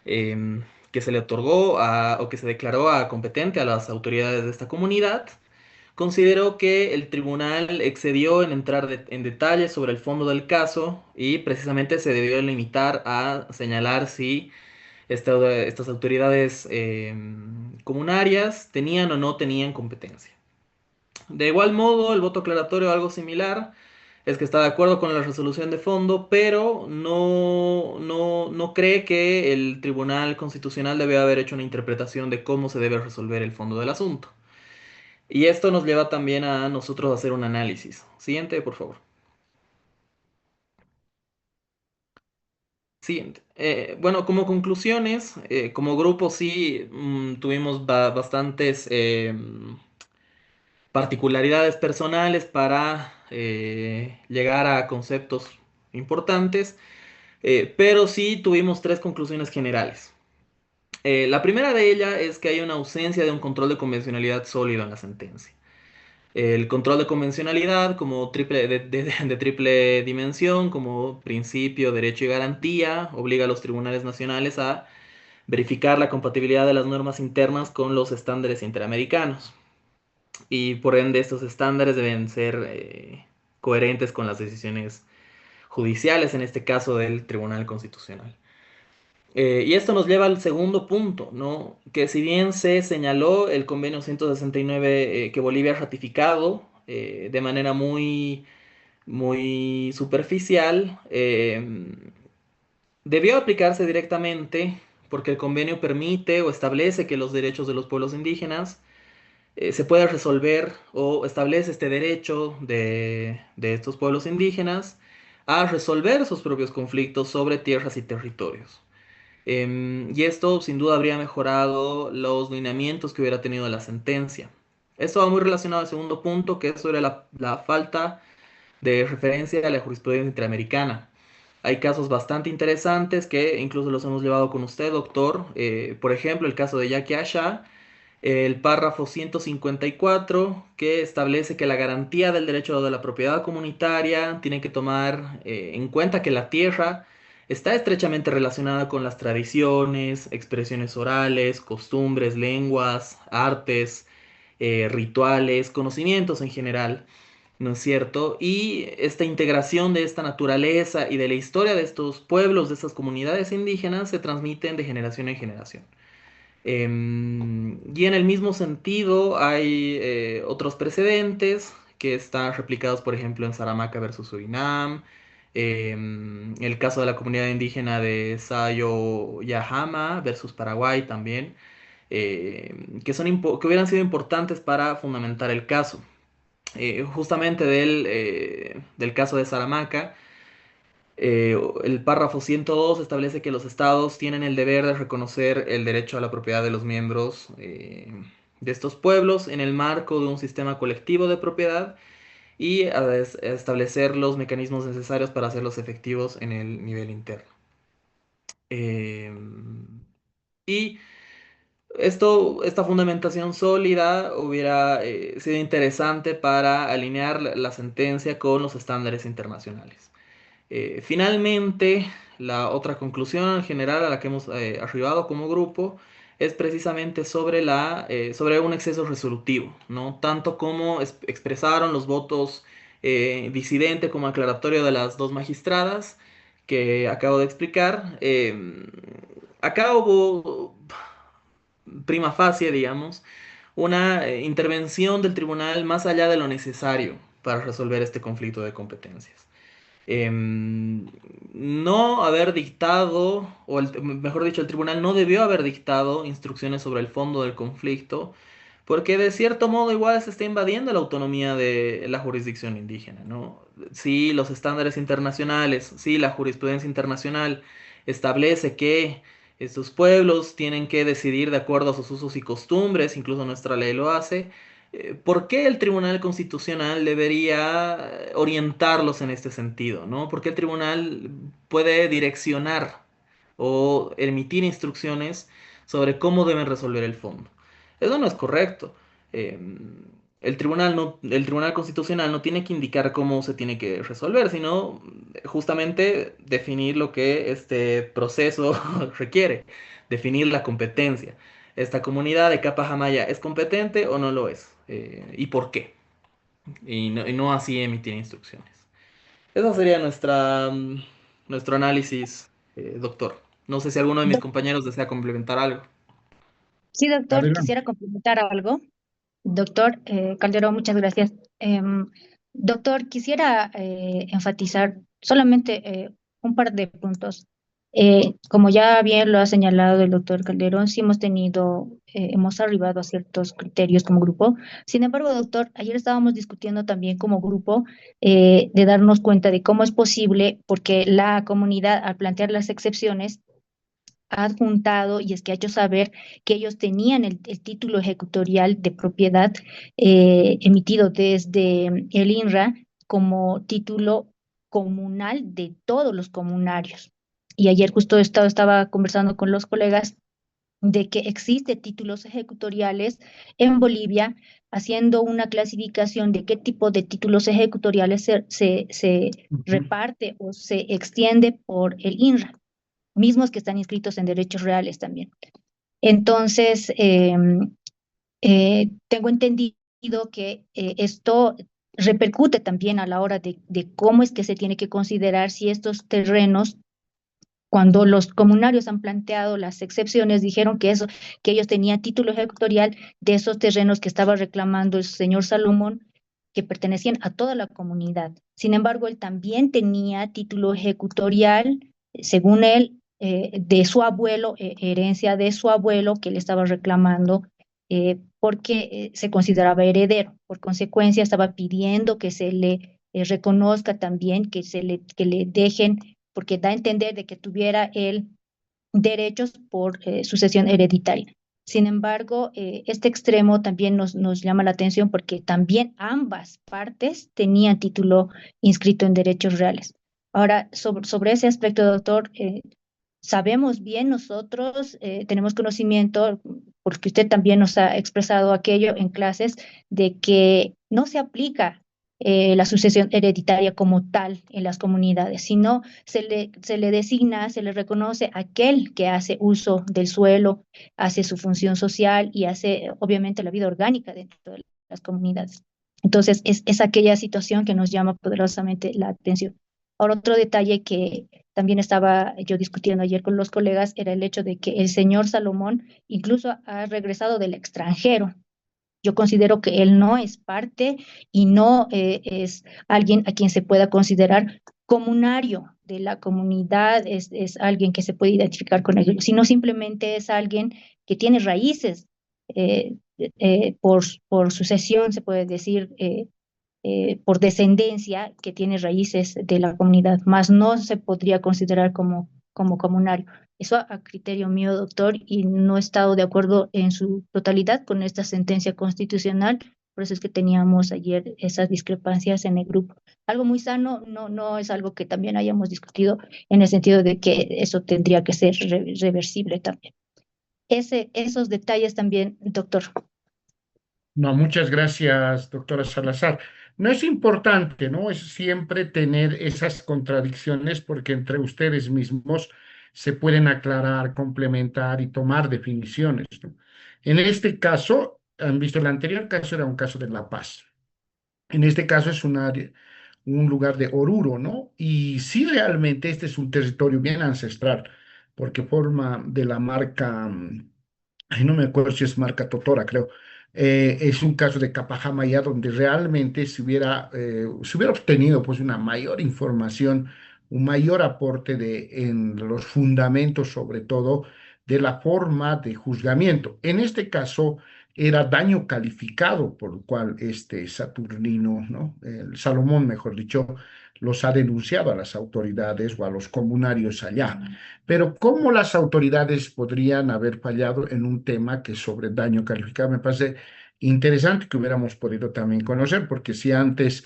que se le otorgó o que se declaró a competente a las autoridades de esta comunidad, consideró que el tribunal excedió en entrar en detalles sobre el fondo del caso y precisamente se debió limitar a señalar si estas autoridades comunarias tenían o no tenían competencia. De igual modo, el voto aclaratorio, algo similar, es que está de acuerdo con la resolución de fondo, pero no cree que el Tribunal Constitucional debe haber hecho una interpretación de cómo se debe resolver el fondo del asunto. Y esto nos lleva también a nosotros a hacer un análisis. Siguiente, por favor. Siguiente. Bueno, como conclusiones, como grupo sí tuvimos bastantes particularidades personales para llegar a conceptos importantes, pero sí tuvimos tres conclusiones generales. La primera de ellas es que hay una ausencia de un control de convencionalidad sólido en la sentencia. El control de convencionalidad como de triple dimensión, como principio, derecho y garantía, obliga a los tribunales nacionales a verificar la compatibilidad de las normas internas con los estándares interamericanos. Y por ende estos estándares deben ser coherentes con las decisiones judiciales, en este caso del Tribunal Constitucional. Y esto nos lleva al segundo punto, ¿no? Que si bien se señaló el convenio 169 que Bolivia ha ratificado de manera muy superficial, debió aplicarse directamente porque el convenio permite o establece que los derechos de los pueblos indígenas se puede resolver o establece este derecho de estos pueblos indígenas a resolver sus propios conflictos sobre tierras y territorios. Y esto sin duda habría mejorado los lineamientos que hubiera tenido la sentencia. Esto va muy relacionado al segundo punto, que es sobre la falta de referencia a la jurisprudencia interamericana. Hay casos bastante interesantes que incluso los hemos llevado con usted, doctor. Por ejemplo, el caso de Yaqui Asha, el párrafo 154 que establece que la garantía del derecho de la propiedad comunitaria tiene que tomar en cuenta que la tierra está estrechamente relacionada con las tradiciones, expresiones orales, costumbres, lenguas, artes, rituales, conocimientos en general, ¿no es cierto? Y esta integración de esta naturaleza y de la historia de estos pueblos, de estas comunidades indígenas, se transmiten de generación en generación. Y en el mismo sentido hay otros precedentes que están replicados, por ejemplo, en Saramaca versus Surinam, el caso de la comunidad indígena de Sayo Yahama versus Paraguay también, que hubieran sido importantes para fundamentar el caso. Justamente del caso de Saramaca, El párrafo 102 establece que los estados tienen el deber de reconocer el derecho a la propiedad de los miembros de estos pueblos en el marco de un sistema colectivo de propiedad y a establecer los mecanismos necesarios para hacerlos efectivos en el nivel interno. Y esta fundamentación sólida hubiera sido interesante para alinear la sentencia con los estándares internacionales. Finalmente, la otra conclusión general a la que hemos arribado como grupo es precisamente sobre sobre un exceso resolutivo, ¿no? Tanto como expresaron los votos disidente como aclaratorio de las dos magistradas que acabo de explicar. Acá hubo prima facie, digamos, una intervención del tribunal más allá de lo necesario para resolver este conflicto de competencias. No haber dictado, mejor dicho, el tribunal no debió haber dictado instrucciones sobre el fondo del conflicto, porque de cierto modo igual se está invadiendo la autonomía de la jurisdicción indígena, ¿no? Si los estándares internacionales, si la jurisprudencia internacional establece que estos pueblos tienen que decidir de acuerdo a sus usos y costumbres, incluso nuestra ley lo hace, ¿por qué el Tribunal Constitucional debería orientarlos en este sentido, ¿no? ¿Por qué el tribunal puede direccionar o emitir instrucciones sobre cómo deben resolver el fondo? Eso no es correcto. Eh, el Tribunal Constitucional no tiene que indicar cómo se tiene que resolver, sino justamente definir lo que este proceso requiere, definir la competencia. ¿Esta comunidad de Capajamaya es competente o no lo es? ¿Y por qué? Y no así emitir instrucciones. Eso sería nuestro análisis, doctor. No sé si alguno de mis compañeros desea complementar algo. Sí, doctor, Adelante. quisiera complementar algo. Doctor Calderón, muchas gracias. Doctor, quisiera enfatizar solamente un par de puntos. Como ya bien lo ha señalado el doctor Calderón, sí hemos arribado a ciertos criterios como grupo. Sin embargo, doctor, ayer estábamos discutiendo también como grupo de darnos cuenta de cómo es posible, porque la comunidad al plantear las excepciones ha adjuntado y es que ha hecho saber que ellos tenían el título ejecutorial de propiedad emitido desde el INRA como título comunal de todos los comunarios. Y ayer justo estaba conversando con los colegas de que existe títulos ejecutoriales en Bolivia, haciendo una clasificación de qué tipo de títulos ejecutoriales se reparte o se extiende por el INRA, mismos que están inscritos en derechos reales también. Entonces, tengo entendido que esto repercute también a la hora de cómo es que se tiene que considerar si estos terrenos, cuando los comunarios han planteado las excepciones, dijeron que ellos tenían título ejecutorial de esos terrenos que estaba reclamando el señor Salomón, que pertenecían a toda la comunidad. Sin embargo, él también tenía título ejecutorial, según él, de su abuelo, herencia de su abuelo, que le estaba reclamando, porque se consideraba heredero. Por consecuencia, estaba pidiendo que se le reconozca también, que le dejen, porque da a entender de que tuviera él derechos por sucesión hereditaria. Sin embargo, este extremo también nos llama la atención porque también ambas partes tenían título inscrito en derechos reales. Ahora, sobre ese aspecto, doctor, sabemos bien nosotros, tenemos conocimiento, porque usted también nos ha expresado aquello en clases, de que no se aplica la sucesión hereditaria como tal en las comunidades, sino se le designa, se le reconoce a aquel que hace uso del suelo, hace su función social y hace obviamente la vida orgánica dentro de las comunidades. Entonces, es aquella situación que nos llama poderosamente la atención. Ahora, otro detalle que también estaba yo discutiendo ayer con los colegas era el hecho de que el señor Salomón incluso ha regresado del extranjero. Yo considero que él no es parte y no es alguien a quien se pueda considerar comunario de la comunidad, es alguien que se puede identificar con ellos, sino simplemente es alguien que tiene raíces por sucesión, se puede decir, por descendencia que tiene raíces de la comunidad, más no se podría considerar como comunario. Eso a criterio mío, doctor, y no he estado de acuerdo en su totalidad con esta sentencia constitucional, por eso es que teníamos ayer esas discrepancias en el grupo. Algo muy sano, no es algo que también hayamos discutido en el sentido de que eso tendría que ser reversible también. Esos detalles también, doctor. No, muchas gracias, doctora Salazar. No es importante, ¿no? Es siempre tener esas contradicciones porque entre ustedes mismos se pueden aclarar, complementar y tomar definiciones, ¿no? En este caso, han visto el anterior caso, era un caso de La Paz. En este caso es un lugar de Oruro, ¿no? Y sí, realmente este es un territorio bien ancestral, porque forma de la marca, ay, no me acuerdo si es marca Totora, creo. Es un caso de Capajamaya donde realmente se hubiera obtenido pues una mayor información, un mayor aporte en los fundamentos, sobre todo, de la forma de juzgamiento. En este caso era daño calificado, por lo cual este Saturnino, ¿no? El Salomón, mejor dicho, los ha denunciado a las autoridades o a los comunarios allá. Pero ¿cómo las autoridades podrían haber fallado en un tema que sobre daño calificado? Me parece interesante que hubiéramos podido también conocer, porque si antes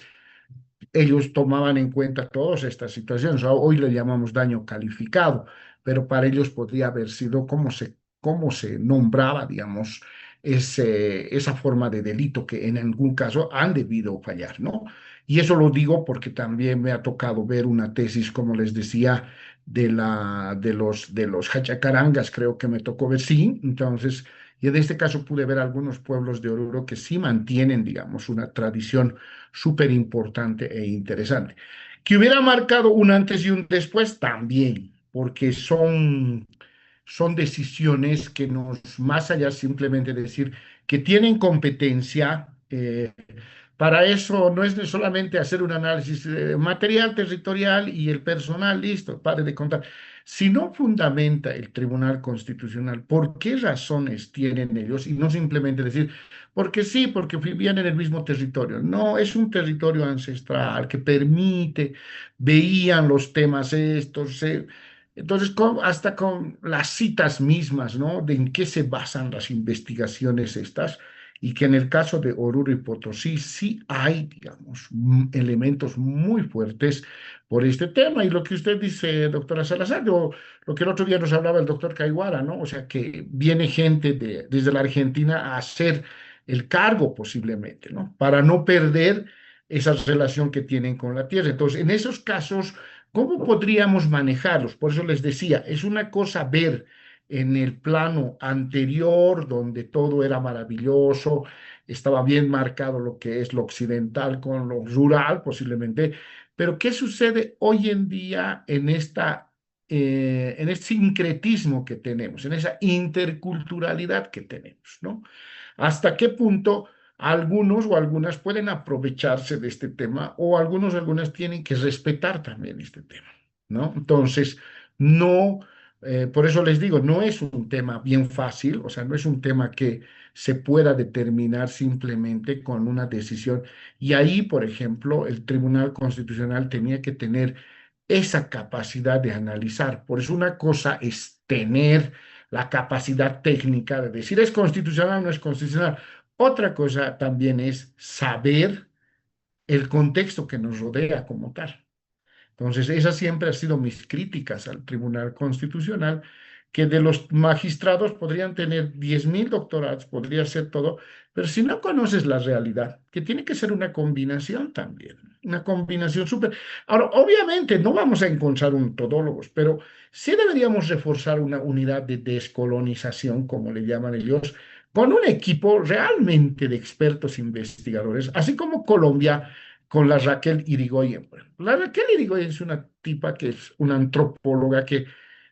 ellos tomaban en cuenta todas estas situaciones, hoy le llamamos daño calificado, pero para ellos podría haber sido cómo se nombraba, digamos, esa forma de delito que en algún caso han debido fallar, ¿no? Y eso lo digo porque también me ha tocado ver una tesis, como les decía, de los Hachacarangas, creo que me tocó ver, sí. Entonces, y en este caso pude ver algunos pueblos de Oruro que sí mantienen, digamos, una tradición súper importante e interesante. Que hubiera marcado un antes y un después también, porque son decisiones que más allá simplemente decir que tienen competencia, para eso no es solamente hacer un análisis material, territorial y el personal, listo, pare de contar. Si no fundamenta el Tribunal Constitucional por qué razones tienen ellos y no simplemente decir, porque sí, porque vivían en el mismo territorio. No, es un territorio ancestral que permite, veían los temas estos. Entonces, hasta con las citas mismas, ¿no? De en qué se basan las investigaciones estas y que en el caso de Oruro y Potosí sí hay, digamos, elementos muy fuertes por este tema. Y lo que usted dice, doctora Salazar, lo que el otro día nos hablaba el doctor Caiguara, ¿no? O sea, que viene gente desde la Argentina a hacer el cargo posiblemente, ¿no? Para no perder esa relación que tienen con la tierra. Entonces, en esos casos, ¿cómo podríamos manejarlos? Por eso les decía, es una cosa ver en el plano anterior, donde todo era maravilloso, estaba bien marcado lo que es lo occidental con lo rural, posiblemente, pero ¿qué sucede hoy en día en este sincretismo que tenemos, en esa interculturalidad que tenemos, ¿no? ¿Hasta qué punto algunos o algunas pueden aprovecharse de este tema o algunas tienen que respetar también este tema, ¿no? Entonces, no, por eso les digo, no es un tema bien fácil, o sea, no es un tema que se pueda determinar simplemente con una decisión. Y ahí, por ejemplo, el Tribunal Constitucional tenía que tener esa capacidad de analizar. Por eso una cosa es tener la capacidad técnica de decir es constitucional o no es constitucional. Otra cosa también es saber el contexto que nos rodea como tal. Entonces, esas siempre han sido mis críticas al Tribunal Constitucional, que de los magistrados podrían tener 10.000 doctorados, podría ser todo, pero si no conoces la realidad, que tiene que ser una combinación también, una combinación súper. Ahora, obviamente no vamos a encontrar un todólogos, pero sí deberíamos reforzar una unidad de descolonización, como le llaman ellos, con un equipo realmente de expertos investigadores, así como Colombia con la Raquel Irigoyen. La Raquel Irigoyen es una tipa que es una antropóloga que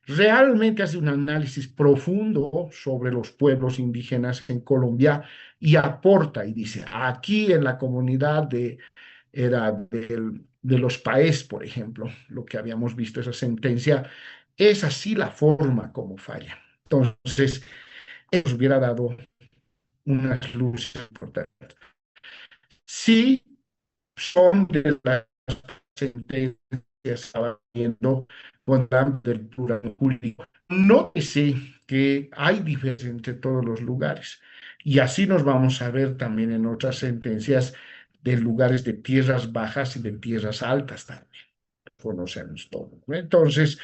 realmente hace un análisis profundo sobre los pueblos indígenas en Colombia y aporta y dice, aquí en la comunidad de los Paez, por ejemplo, lo que habíamos visto, esa sentencia, es así la forma como falla. Entonces, eso hubiera dado unas luces importantes. Sí, son de las sentencias que estaba viendo con el ámbito del plural jurídico. Nótese que hay diferencia entre todos los lugares y así nos vamos a ver también en otras sentencias de lugares de tierras bajas y de tierras altas también. Conocemos todo, ¿no? Entonces,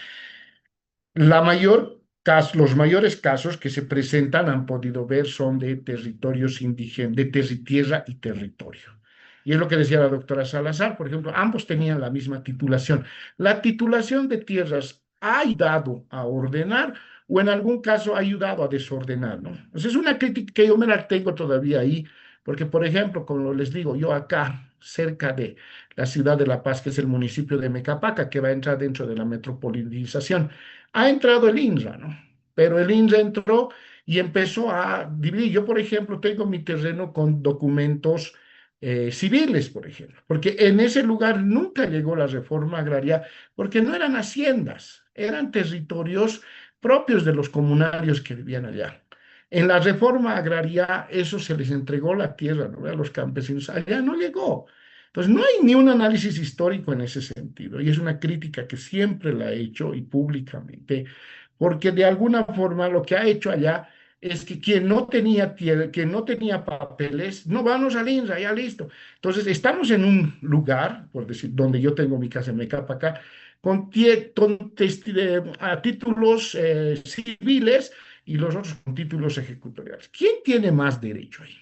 los mayores casos que se presentan, han podido ver, son de territorios indígenas, de tierra y territorio. Y es lo que decía la doctora Salazar, por ejemplo, ambos tenían la misma titulación. La titulación de tierras ha ayudado a ordenar o en algún caso ha ayudado a desordenar, ¿no? Entonces es una crítica que yo me la tengo todavía ahí, porque, por ejemplo, como les digo, yo acá, cerca de la ciudad de La Paz, que es el municipio de Mecapaca, que va a entrar dentro de la metropolitización, ha entrado el INRA, ¿no? Pero el INRA entró y empezó a dividir. Yo, por ejemplo, tengo mi terreno con documentos civiles, por ejemplo, porque en ese lugar nunca llegó la reforma agraria, porque no eran haciendas, eran territorios propios de los comunarios que vivían allá. En la reforma agraria, eso se les entregó la tierra, ¿no?, a los campesinos. Allá no llegó. Entonces, no hay ni un análisis histórico en ese sentido, y es una crítica que siempre la he hecho y públicamente, porque de alguna forma lo que ha hecho allá es que quien no tenía tierra, quien no tenía papeles, no, vamos al INRA, ya listo. Entonces, estamos en un lugar, por decir, donde yo tengo mi casa en Mecapaca, a títulos civiles y los otros con títulos ejecutoriales. ¿Quién tiene más derecho ahí?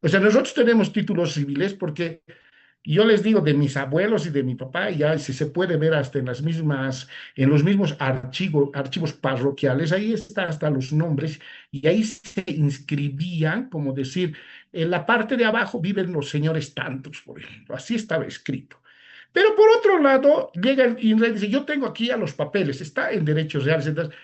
O sea, nosotros tenemos títulos civiles porque yo les digo de mis abuelos y de mi papá, ya si se puede ver hasta en en los mismos archivos parroquiales, ahí está hasta los nombres, y ahí se inscribían, como decir, en la parte de abajo viven los señores tantos, por ejemplo, así estaba escrito. Pero por otro lado, llega el INRA y dice, yo tengo aquí a los papeles, está en derechos reales. Entonces,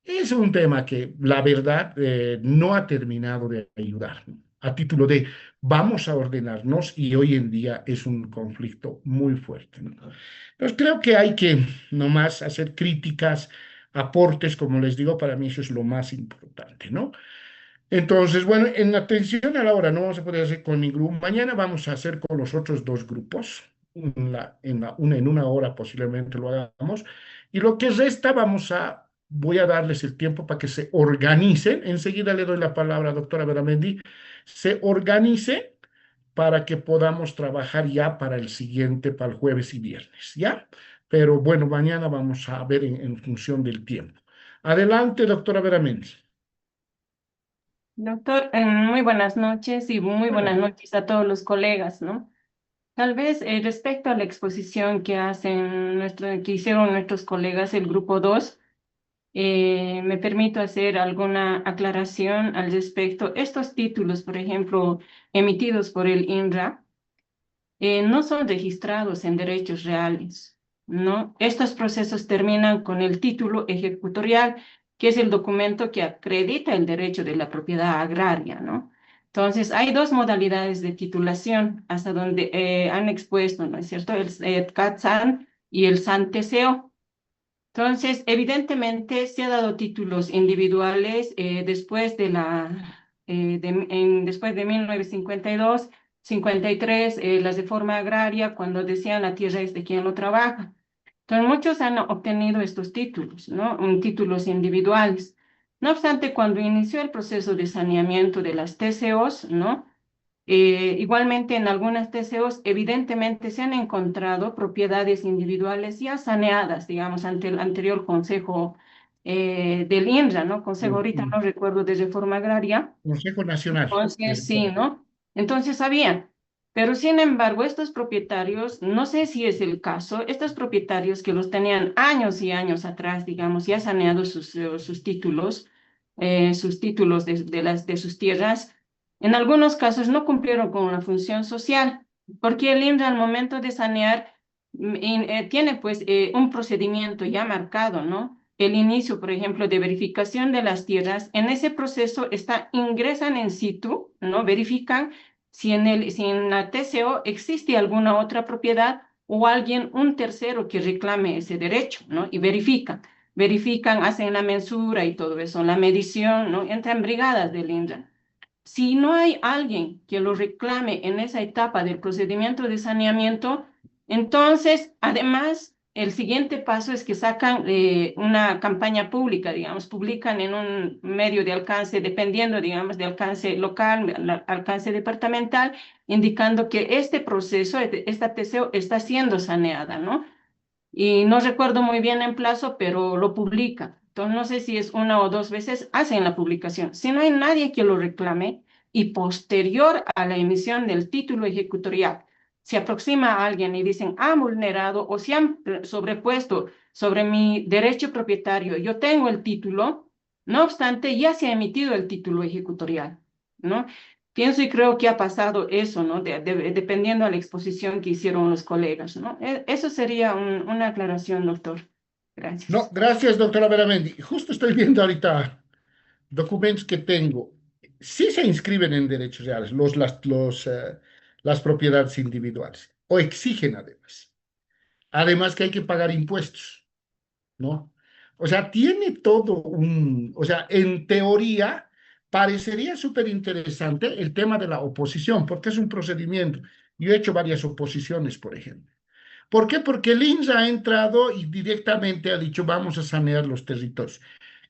es un tema que la verdad no ha terminado de ayudar, ¿no?, a título de vamos a ordenarnos, y hoy en día es un conflicto muy fuerte, ¿no? Entonces creo que hay que nomás hacer críticas, aportes, como les digo, para mí eso es lo más importante, ¿no? Entonces, bueno, en atención a la hora no vamos a poder hacer con mi grupo. Mañana vamos a hacer con los otros dos grupos. En una hora posiblemente lo hagamos. Y lo que resta voy a darles el tiempo para que se organicen. Enseguida le doy la palabra a la doctora Beramendi. Se organice para que podamos trabajar ya para el siguiente, para el jueves y viernes, ¿ya? Pero bueno, mañana vamos a ver en función del tiempo. Adelante, doctora Beramendi. Doctor, muy buenas noches y muy buenas noches a todos los colegas, ¿no? Tal vez respecto a la exposición que hicieron nuestros colegas, el grupo 2, me permito hacer alguna aclaración al respecto. Estos títulos, por ejemplo, emitidos por el INRA, no son registrados en derechos reales, ¿no? Estos procesos terminan con el título ejecutorial, que es el documento que acredita el derecho de la propiedad agraria, ¿no? Entonces, hay dos modalidades de titulación, hasta donde han expuesto, ¿no es cierto?, el CAT-SAN y el SAN-TCO. Entonces, evidentemente, se ha dado títulos individuales después de después de 1952, 53, la reforma agraria, cuando decían la tierra es de quien lo trabaja. Entonces, muchos han obtenido estos títulos, ¿no? Títulos individuales. No obstante, cuando inició el proceso de saneamiento de las TCOs, ¿no? Igualmente, en algunas TCOs, evidentemente se han encontrado propiedades individuales ya saneadas, digamos, ante el anterior consejo del INRA, ¿no? Consejo, ahorita no recuerdo, de reforma agraria. Consejo Nacional. Entonces, sí, ¿no? Entonces había. Pero sin embargo, estos propietarios, no sé si es el caso, estos propietarios que los tenían años y años atrás, digamos, ya saneados sus títulos de sus tierras, en algunos casos no cumplieron con la función social, porque el INRA al momento de sanear tiene pues un procedimiento ya marcado, ¿no? El inicio, por ejemplo, de verificación de las tierras, en ese proceso ingresan en situ, ¿no? Verifican si en la TCO existe alguna otra propiedad o un tercero que reclame ese derecho, ¿no? Y verifican, hacen la mensura y todo eso, la medición, ¿no? Entran brigadas del INRA. Si no hay alguien que lo reclame en esa etapa del procedimiento de saneamiento, entonces, además, el siguiente paso es que sacan una campaña pública, digamos, publican en un medio de alcance, dependiendo, digamos, de alcance local, alcance departamental, indicando que este proceso, esta TCO está siendo saneada, ¿no? Y no recuerdo muy bien en plazo, pero lo publica. Entonces, no sé si es una o dos veces, hacen la publicación. Si no hay nadie que lo reclame y posterior a la emisión del título ejecutorial, se aproxima a alguien y dicen, ha vulnerado o se han sobrepuesto sobre mi derecho propietario, yo tengo el título, no obstante, ya se ha emitido el título ejecutorial, ¿no? Pienso y creo que ha pasado eso, ¿no? Dependiendo de la exposición que hicieron los colegas, ¿no? Eso sería una aclaración, doctor. Gracias. No, gracias, doctora Beramendi. Justo estoy viendo ahorita documentos que tengo. Sí se inscriben en derechos reales las propiedades individuales, o exigen además. Además que hay que pagar impuestos, ¿no? O sea, tiene todo o sea, en teoría parecería súper interesante el tema de la oposición, porque es un procedimiento. Yo he hecho varias oposiciones, por ejemplo. ¿Por qué? Porque el INSA ha entrado y directamente ha dicho, vamos a sanear los territorios.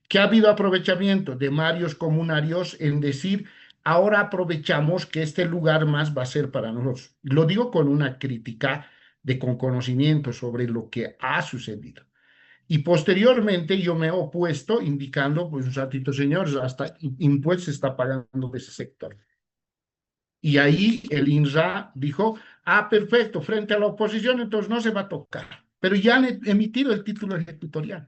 Que ha habido aprovechamiento de varios comunarios en decir, ahora aprovechamos que este lugar más va a ser para nosotros. Lo digo con una crítica con conocimiento sobre lo que ha sucedido. Y posteriormente yo me he opuesto indicando, pues un ratito, señores, hasta impuestos se está pagando de ese sector. Y ahí el INRA dijo, perfecto, frente a la oposición, entonces no se va a tocar. Pero ya han emitido el título ejecutorial.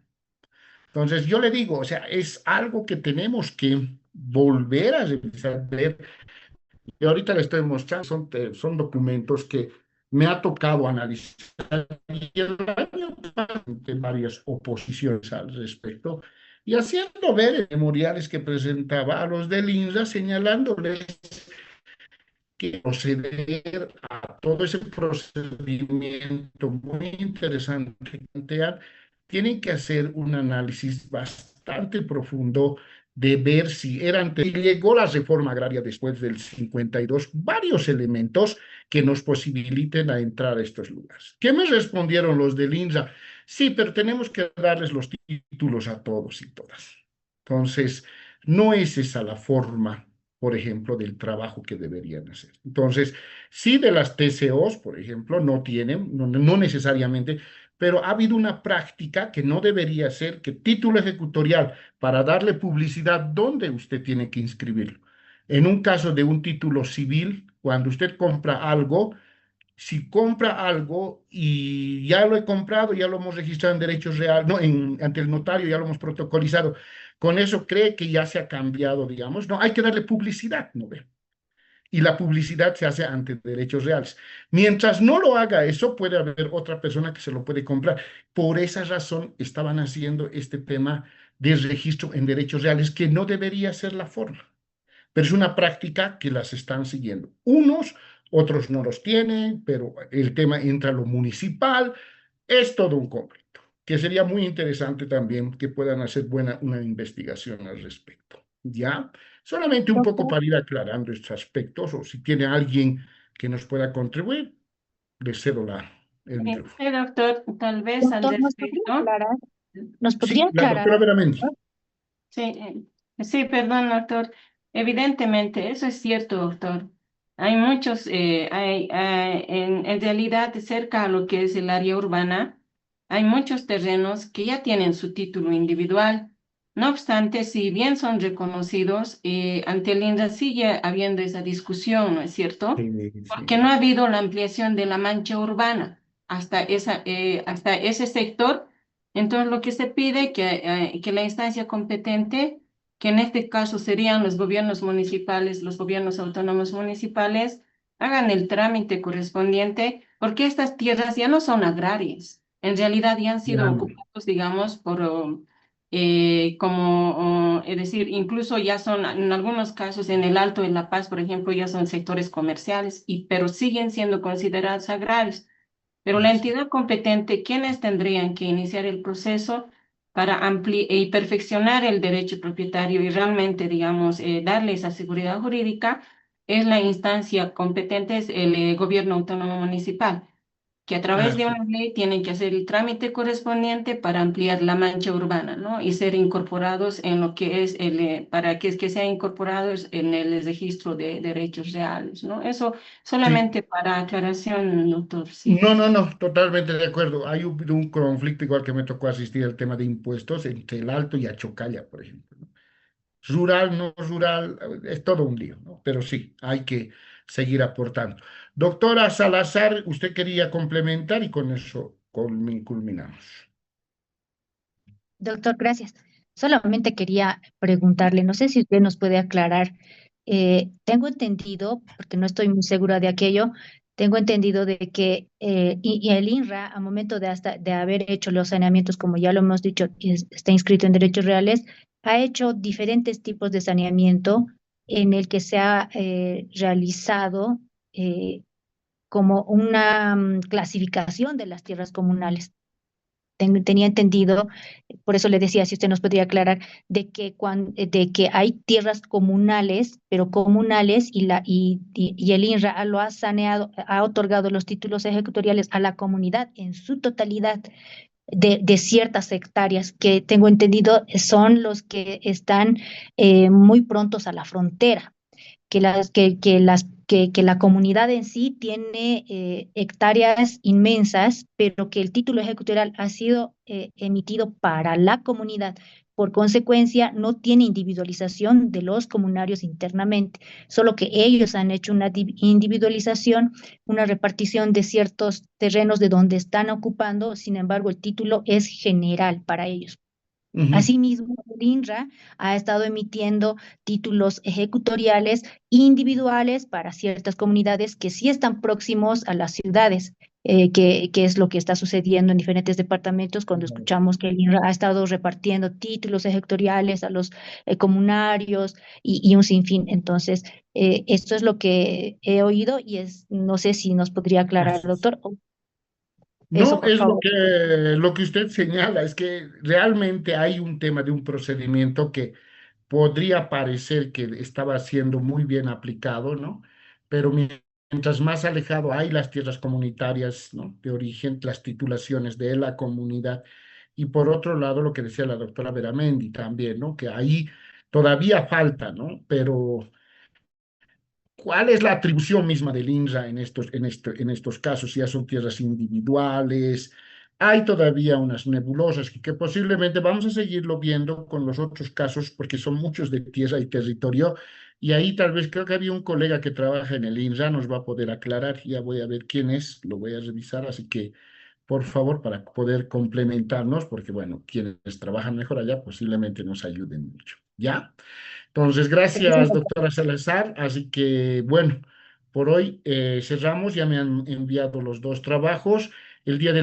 Entonces yo le digo, o sea, es algo que tenemos que volver a revisar, ver. Y ahorita le estoy mostrando, son documentos que me ha tocado analizar y el año pasado de varias oposiciones al respecto y haciendo ver memoriales que presentaba a los del INSA señalándoles que proceder a todo ese procedimiento muy interesante que plantean, tienen que hacer un análisis bastante profundo de ver si y llegó la reforma agraria después del 52, varios elementos que nos posibiliten a entrar a estos lugares. ¿Qué me respondieron los del INSA? Sí, pero tenemos que darles los títulos a todos y todas. Entonces, no es esa la forma, por ejemplo, del trabajo que deberían hacer. Entonces, sí de las TCOs, por ejemplo, no tienen, no necesariamente, pero ha habido una práctica que no debería ser que título ejecutorial para darle publicidad, ¿dónde usted tiene que inscribirlo? En un caso de un título civil, cuando usted compra algo, si compra algo y ya lo he comprado, ya lo hemos registrado en derechos reales, no, ante el notario ya lo hemos protocolizado, con eso cree que ya se ha cambiado, digamos, no, hay que darle publicidad, ¿no ve? Y la publicidad se hace ante derechos reales. Mientras no lo haga eso, puede haber otra persona que se lo puede comprar. Por esa razón estaban haciendo este tema de registro en derechos reales, que no debería ser la forma, pero es una práctica que las están siguiendo. Otros no los tienen, pero el tema entra a lo municipal, es todo un conflicto, que sería muy interesante también que puedan hacer una investigación al respecto. ¿Ya? Solamente un poco para ir aclarando estos aspectos, o si tiene alguien que nos pueda contribuir, le cedo el micrófono. Doctor, tal vez al Doctor, respecto. ¿nos podría Sí, la aclarar? doctora Beramendi. Sí, perdón, doctor. Evidentemente, eso es cierto, doctor. Hay muchos, en realidad, cerca a lo que es el área urbana, hay muchos terrenos que ya tienen su título individual. No obstante, si bien son reconocidos, ante el INRA sigue habiendo esa discusión, ¿no es cierto? Porque no ha habido la ampliación de la mancha urbana hasta ese sector. Entonces, lo que se pide que la instancia competente, que en este caso serían los gobiernos municipales, los gobiernos autónomos municipales, hagan el trámite correspondiente, porque estas tierras ya no son agrarias. En realidad ya han sido ocupados, digamos, es decir, incluso ya son, en algunos casos, en el Alto de La Paz, por ejemplo, ya son sectores comerciales, pero siguen siendo considerados agrarios. Pero la entidad competente, ¿quiénes tendrían que iniciar el proceso? para y perfeccionar el derecho propietario y realmente, digamos, darle esa seguridad jurídica, es la instancia competente, es el gobierno autónomo municipal, que a través de Así. una ley tienen que hacer el trámite correspondiente para ampliar la mancha urbana, ¿no? Y ser incorporados en lo que es para que sea incorporados en el registro de derechos reales, ¿no? Eso Sí. solamente para aclaración, doctor, sí. No, totalmente de acuerdo. Hay un conflicto igual que me tocó asistir al tema de impuestos entre el Alto y Achocalla, por ejemplo, ¿no? Rural, no rural, es todo un lío, ¿no? Pero sí, hay que seguir aportando. Doctora Salazar, usted quería complementar y con eso culminamos. Doctor, gracias. Solamente quería preguntarle, no sé si usted nos puede aclarar. Tengo entendido, porque no estoy muy segura de aquello, tengo entendido de que y el INRA, al momento de haber hecho los saneamientos, como ya lo hemos dicho, está inscrito en derechos reales, ha hecho diferentes tipos de saneamiento en el que se ha realizado como una clasificación de las tierras comunales. Tenía entendido, por eso le decía, si usted nos podría aclarar, de que hay tierras comunales, pero comunales, y el INRA lo ha saneado, ha otorgado los títulos ejecutoriales a la comunidad en su totalidad de ciertas hectáreas, que tengo entendido son los que están muy prontos a la frontera, que la comunidad en sí tiene hectáreas inmensas, pero que el título ejecutorial ha sido emitido para la comunidad. Por consecuencia, no tiene individualización de los comunarios internamente, solo que ellos han hecho una individualización, una repartición de ciertos terrenos de donde están ocupando, sin embargo, el título es general para ellos. Ujú. Asimismo, el INRA ha estado emitiendo títulos ejecutoriales individuales para ciertas comunidades que sí están próximos a las ciudades, que es lo que está sucediendo en diferentes departamentos cuando escuchamos que el INRA ha estado repartiendo títulos ejecutoriales a los comunarios y un sinfín. Entonces, esto es lo que he oído y no sé si nos podría aclarar, doctor. Eso, No por es favor. lo que usted señala, es que realmente hay un tema de un procedimiento que podría parecer que estaba siendo muy bien aplicado, ¿no? Pero mientras más alejado hay las tierras comunitarias, ¿no? De origen, las titulaciones de la comunidad. Y por otro lado, lo que decía la doctora Beramendi también, ¿no? Que ahí todavía falta, ¿no? Pero ¿cuál es la atribución misma del INRA en estos casos? Ya son tierras individuales, hay todavía unas nebulosas que posiblemente vamos a seguirlo viendo con los otros casos porque son muchos de tierra y territorio. Y ahí tal vez creo que había un colega que trabaja en el INRA, nos va a poder aclarar. Ya voy a ver quién es, lo voy a revisar. Así que, por favor, para poder complementarnos, porque bueno, quienes trabajan mejor allá posiblemente nos ayuden mucho. ¿Ya? Entonces, gracias, doctora Salazar. Así que, bueno, por hoy cerramos. Ya me han enviado los dos trabajos. El día de